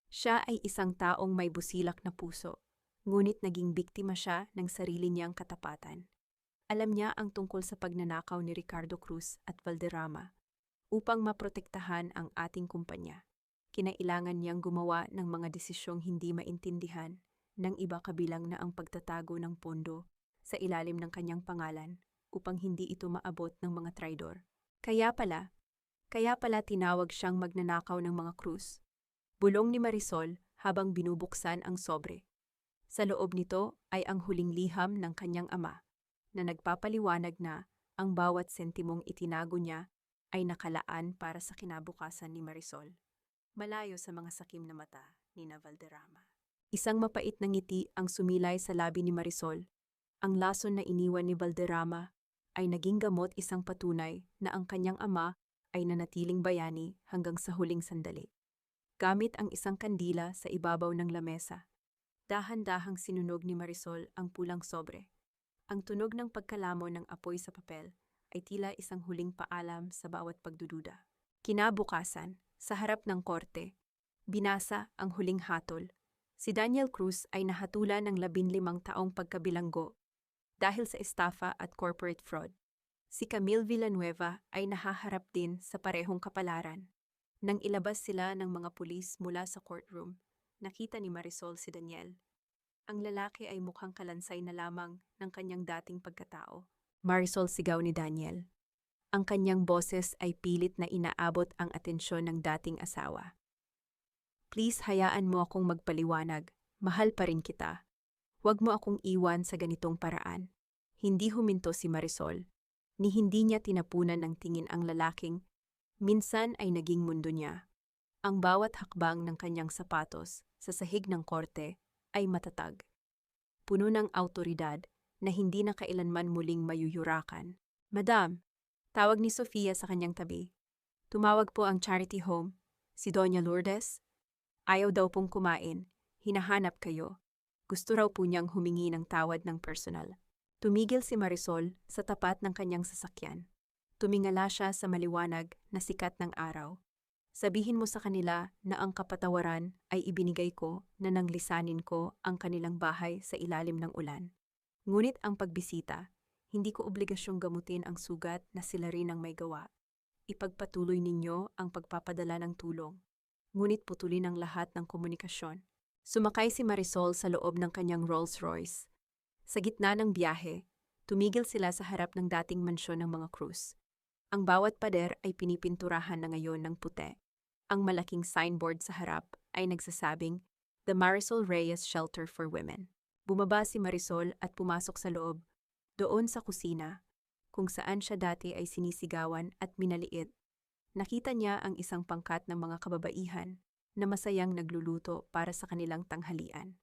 siya ay isang taong may busilak na puso, ngunit naging biktima siya ng sarili niyang katapatan. Alam niya ang tungkol sa pagnanakaw ni Ricardo Cruz at Valderrama. Upang maprotektahan ang ating kumpanya, kinailangan niyang gumawa ng mga desisyong hindi maintindihan ng iba kabilang na ang pagtatago ng pondo sa ilalim ng kanyang pangalan upang hindi ito maabot ng mga traidor. Kaya pala tinawag siyang magnanakaw ng mga Cruz. Bulong ni Marisol habang binubuksan ang sobre. Sa loob nito ay ang huling liham ng kanyang ama, na nagpapaliwanag na ang bawat sentimong itinago niya ay nakalaan para sa kinabukasan ni Marisol, malayo sa mga sakim na mata ni Valderrama. Isang mapait na ngiti ang sumilay sa labi ni Marisol. Ang lason na iniwan ni Valderrama ay naging gamot, isang patunay na ang kanyang ama ay nanatiling bayani hanggang sa huling sandali. Gamit ang isang kandila sa ibabaw ng lamesa, dahan-dahang sinunog ni Marisol ang pulang sobre. Ang tunog ng pagkalamo ng apoy sa papel ay tila isang huling paalam sa bawat pagdududa. Kinabukasan, sa harap ng korte, binasa ang huling hatol. Si Daniel Cruz ay nahatulan ng 15 taong pagkabilanggo dahil sa estafa at corporate fraud. Si Camille Villanueva ay nahaharap din sa parehong kapalaran. Nang ilabas sila ng mga pulis mula sa courtroom, nakita ni Marisol si Daniel. Ang lalaki ay mukhang kalansay na lamang ng kanyang dating pagkatao. Marisol, sigaw ni Daniel. Ang kanyang boses ay pilit na inaabot ang atensyon ng dating asawa. Please, hayaan mo akong magpaliwanag. Mahal pa rin kita. Huwag mo akong iwan sa ganitong paraan. Hindi huminto si Marisol, ni hindi niya tinapunan ng tingin ang lalaking minsan ay naging mundo niya. Ang bawat hakbang ng kanyang sapatos sa sahig ng korte ay matatag. Puno ng awtoridad na hindi na kailanman muling mayuyurakan. Madam, tawag ni Sofia sa kanyang tabi. Tumawag po ang charity home, si Doña Lourdes, Ayaw daw pong kumain. Hinahanap kayo. Gusto raw po niyang humingi ng tawad ng personal. Tumigil si Marisol sa tapat ng kanyang sasakyan. Tumingala siya sa maliwanag na sikat ng araw. Sabihin mo sa kanila na ang kapatawaran ay ibinigay ko na nang lisanin ko ang kanilang bahay sa ilalim ng ulan. Ngunit ang pagbisita, hindi ko obligasyong gamutin ang sugat na sila rin ang may gawa. Ipagpatuloy ninyo ang pagpapadala ng tulong. Ngunit putulin ang lahat ng komunikasyon. Sumakay si Marisol sa loob ng kanyang Rolls-Royce. Sa gitna ng biyahe, tumigil sila sa harap ng dating mansyon ng mga Cruz. Ang bawat pader ay pinipinturahan na ngayon ng puti. Ang malaking signboard sa harap ay nagsasabing, The Marisol Reyes Shelter for Women. Bumaba si Marisol at pumasok sa loob, doon sa kusina, kung saan siya dati ay sinisigawan at minaliit. Nakita niya ang isang pangkat ng mga kababaihan na masayang nagluluto para sa kanilang tanghalian.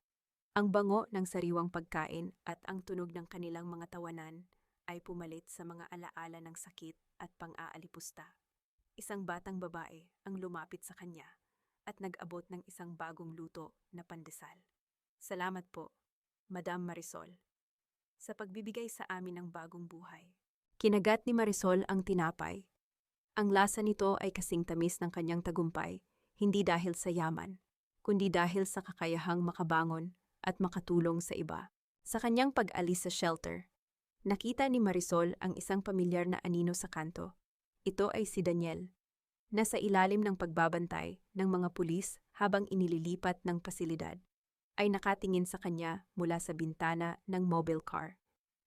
Ang bango ng sariwang pagkain at ang tunog ng kanilang mga tawanan ay pumalit sa mga alaala ng sakit at pang-aalipusta. Isang batang babae ang lumapit sa kanya at nag-abot ng isang bagong luto na pandesal. Salamat po, Madam Marisol, sa pagbibigay sa amin ng bagong buhay. Kinagat ni Marisol ang tinapay. Ang lasa nito ay kasing tamis ng kanyang tagumpay, hindi dahil sa yaman, kundi dahil sa kakayahang makabangon at makatulong sa iba. Sa kanyang pag-alis sa shelter, nakita ni Marisol ang isang pamilyar na anino sa kanto. Ito ay si Daniel. Nasa ilalim ng pagbabantay ng mga pulis habang inililipat ng pasilidad, ay nakatingin sa kanya mula sa bintana ng mobile car.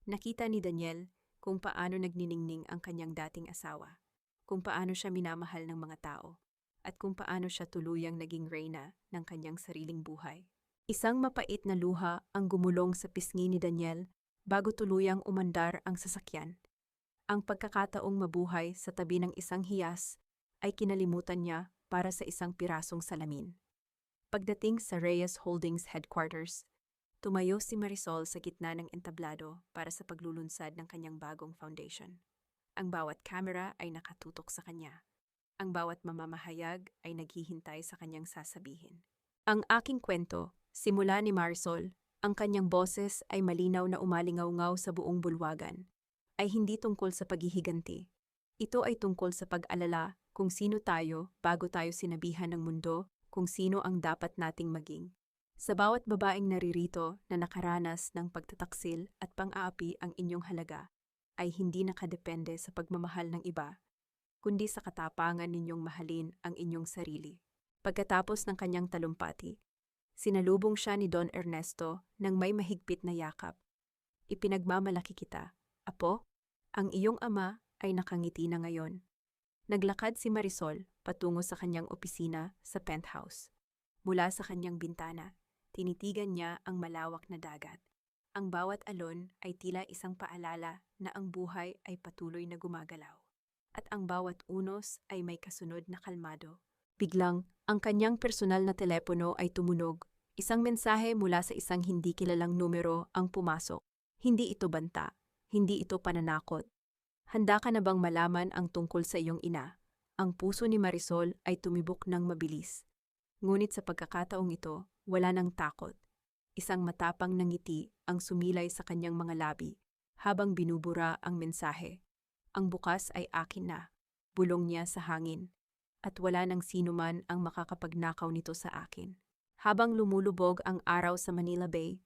Nakita ni Daniel kung paano nagniningning ang kanyang dating asawa, kung paano siya minamahal ng mga tao, at kung paano siya tuluyang naging reyna ng kanyang sariling buhay. Isang mapait na luha ang gumulong sa pisngi ni Daniel bago tuluyang umandar ang sasakyan. Ang pagkakataong mabuhay sa tabi ng isang hiyas ay kinalimutan niya para sa isang pirasong salamin. Pagdating sa Reyes Holdings Headquarters, tumayo si Marisol sa gitna ng entablado para sa paglulunsad ng kanyang bagong foundation. Ang bawat kamera ay nakatutok sa kanya. Ang bawat mamamahayag ay naghihintay sa kanyang sasabihin. Ang aking kwento, simula ni Marisol, ang kanyang boses ay malinaw na umalingaw-ngaw sa buong bulwagan, ay hindi tungkol sa paghihiganti. Ito ay tungkol sa pag-alala kung sino tayo bago tayo sinabihan ng mundo kung sino ang dapat nating maging. Sa bawat babaeng naririto na nakaranas ng pagtataksil at pang-aapi ang inyong halaga, ay hindi nakadepende sa pagmamahal ng iba, kundi sa katapangan ninyong mahalin ang inyong sarili. Pagkatapos ng kanyang talumpati, sinalubong siya ni Don Ernesto ng may mahigpit na yakap. Ipinagmamalaki kita, Apo, ang iyong ama ay nakangiti na ngayon. Naglakad si Marisol patungo sa kanyang opisina sa penthouse. Mula sa kanyang bintana, tinitigan niya ang malawak na dagat. Ang bawat alon ay tila isang paalala na ang buhay ay patuloy na gumagalaw. At ang bawat unos ay may kasunod na kalmado. Biglang, ang kanyang personal na telepono ay tumunog. Isang mensahe mula sa isang hindi kilalang numero ang pumasok. Hindi ito banta. Hindi ito pananakot. Handa ka na bang malaman ang tungkol sa iyong ina? Ang puso ni Marisol ay tumibok ng mabilis. Ngunit sa pagkakataong ito, wala nang takot. Isang matapang na ngiti ang sumilay sa kanyang mga labi habang binubura ang mensahe. Ang bukas ay akin na, bulong niya sa hangin, at wala nang sinuman ang makakapagnakaw nito sa akin. Habang lumulubog ang araw sa Manila Bay,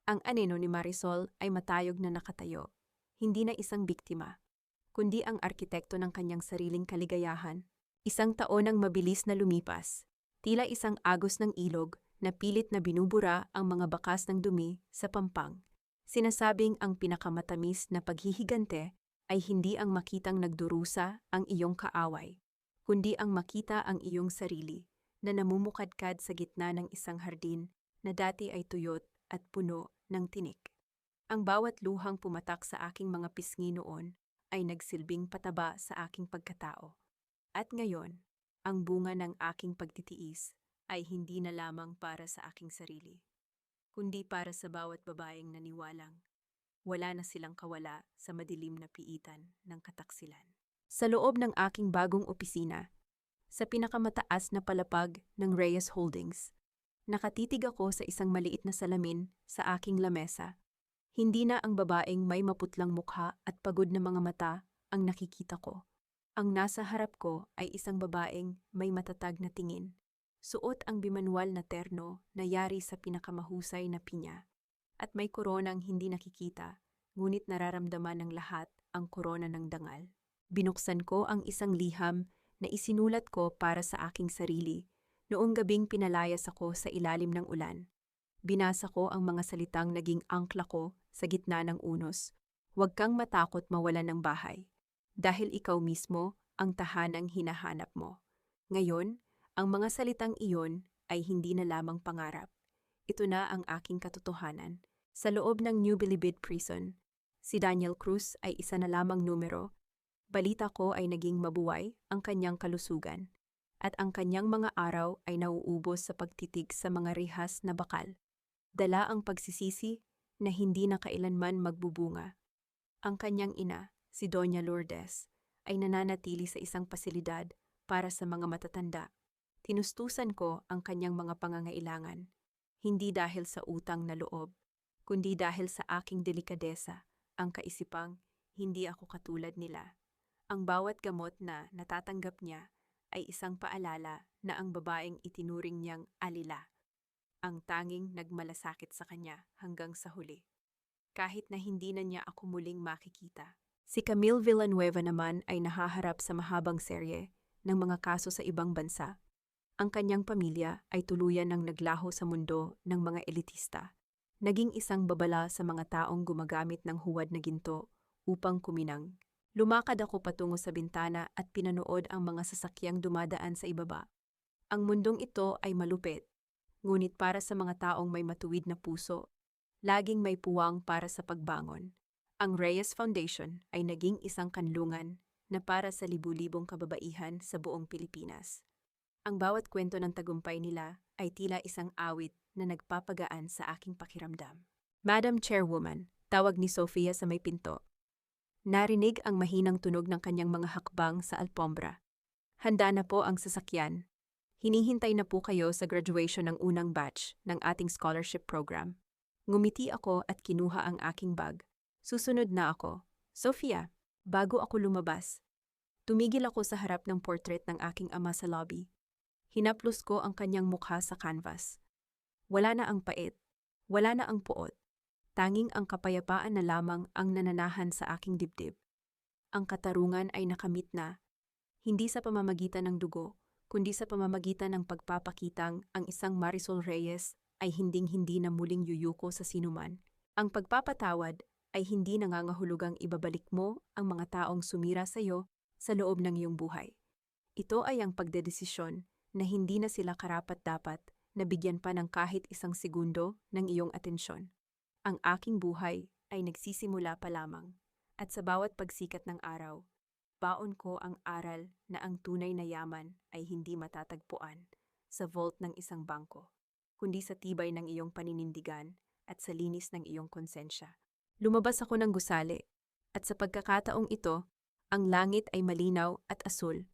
ang anino ni Marisol ay matayog na nakatayo, hindi na isang biktima, kundi ang arkitekto ng kanyang sariling kaligayahan. Isang taon ang mabilis na lumipas, tila isang agos ng ilog na pilit na binubura ang mga bakas ng dumi sa pampang. Sinasabing ang pinakamatamis na paghihigante ay hindi ang makitang nagdurusa ang iyong kaaway, kundi ang makita ang iyong sarili na namumukadkad sa gitna ng isang hardin na dati ay tuyot at puno ng tinik. Ang bawat luhang pumatak sa aking mga pisngi noon ay nagsilbing pataba sa aking pagkatao. At ngayon, ang bunga ng aking pagtitiis ay hindi na lamang para sa aking sarili, kundi para sa bawat babaeng naniwalang wala na silang kawala sa madilim na piitan ng kataksilan. Sa loob ng aking bagong opisina, sa pinakamataas na palapag ng Reyes Holdings. Nakatitig ako sa isang maliit na salamin sa aking lamesa. Hindi na ang babaeng may maputlang mukha at pagod na mga mata ang nakikita ko. Ang nasa harap ko ay isang babaeng may matatag na tingin. Suot ang bimanual na terno na yari sa pinakamahusay na pinya. At may koronang hindi nakikita, ngunit nararamdaman ng lahat ang korona ng dangal. Binuksan ko ang isang liham na isinulat ko para sa aking sarili. Noong gabing pinalayas ako sa ilalim ng ulan. Binasa ko ang mga salitang naging angkla ko sa gitna ng unos. Huwag kang matakot mawalan ng bahay. Dahil ikaw mismo ang tahanang hinahanap mo. Ngayon, ang mga salitang iyon ay hindi na lamang pangarap. Ito na ang aking katotohanan. Sa loob ng New Bilibid Prison, si Daniel Cruz ay isa na lamang numero. Balita ko ay naging mabuhay ang kanyang kalusugan at ang kanyang mga araw ay nauubos sa pagtitig sa mga rihas na bakal. Dala ang pagsisisi na hindi na kailanman magbubunga. Ang kanyang ina, si Doña Lourdes, ay nananatili sa isang pasilidad para sa mga matatanda. Tinustusan ko ang kanyang mga pangangailangan, hindi dahil sa utang na loob, kundi dahil sa aking delikadesa, ang kaisipang hindi ako katulad nila. Ang bawat gamot na natatanggap niya ay isang paalala na ang babaeng itinuring niyang alila, ang tanging nagmalasakit sa kanya hanggang sa huli. Kahit na hindi na niya ako muling makikita. Si Camille Villanueva naman ay nahaharap sa mahabang serye ng mga kaso sa ibang bansa. Ang kanyang pamilya ay tuluyan ng naglaho sa mundo ng mga elitista. Naging isang babala sa mga taong gumagamit ng huwad na ginto upang kuminang. Lumakad ako patungo sa bintana at pinanood ang mga sasakyang dumadaan sa ibaba. Ang mundong ito ay malupit, ngunit para sa mga taong may matuwid na puso, laging may puwang para sa pagbangon. Ang Reyes Foundation ay naging isang kanlungan na para sa libu-libong kababaihan sa buong Pilipinas. Ang bawat kwento ng tagumpay nila ay tila isang awit na nagpapagaan sa aking pakiramdam. Madam Chairwoman, tawag ni Sofia sa may pinto. Narinig ang mahinang tunog ng kanyang mga hakbang sa alpombra. Handa na po ang sasakyan. Hinihintay na po kayo sa graduation ng unang batch ng ating scholarship program. Ngumiti ako at kinuha ang aking bag. Susunod na ako. Sofia, bago ako lumabas. Tumigil ako sa harap ng portrait ng aking ama sa lobby. Hinaplos ko ang kanyang mukha sa canvas. Wala na ang pait, wala na ang puot. Tanging ang kapayapaan na lamang ang nananahan sa aking dibdib. Ang katarungan ay nakamit na, hindi sa pamamagitan ng dugo, kundi sa pamamagitan ng pagpapakitang ang isang Marisol Reyes ay hinding-hindi na muling yuyuko sa sinuman. Ang pagpapatawad ay hindi nangangahulugang ibabalik mo ang mga taong sumira sa iyo sa loob ng iyong buhay. Ito ay ang pagdedesisyon na hindi na sila karapat-dapat na bigyan pa ng kahit isang segundo ng iyong atensyon. Ang aking buhay ay nagsisimula pa lamang, at sa bawat pagsikat ng araw, baon ko ang aral na ang tunay na yaman ay hindi matatagpuan sa vault ng isang bangko, kundi sa tibay ng iyong paninindigan at sa linis ng iyong konsensya. Lumabas ako ng gusali, at sa pagkakataong ito, ang langit ay malinaw at asul.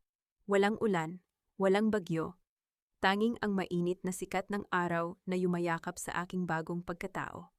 Walang ulan, walang bagyo, tanging ang mainit na sikat ng araw na yumayakap sa aking bagong pagkatao.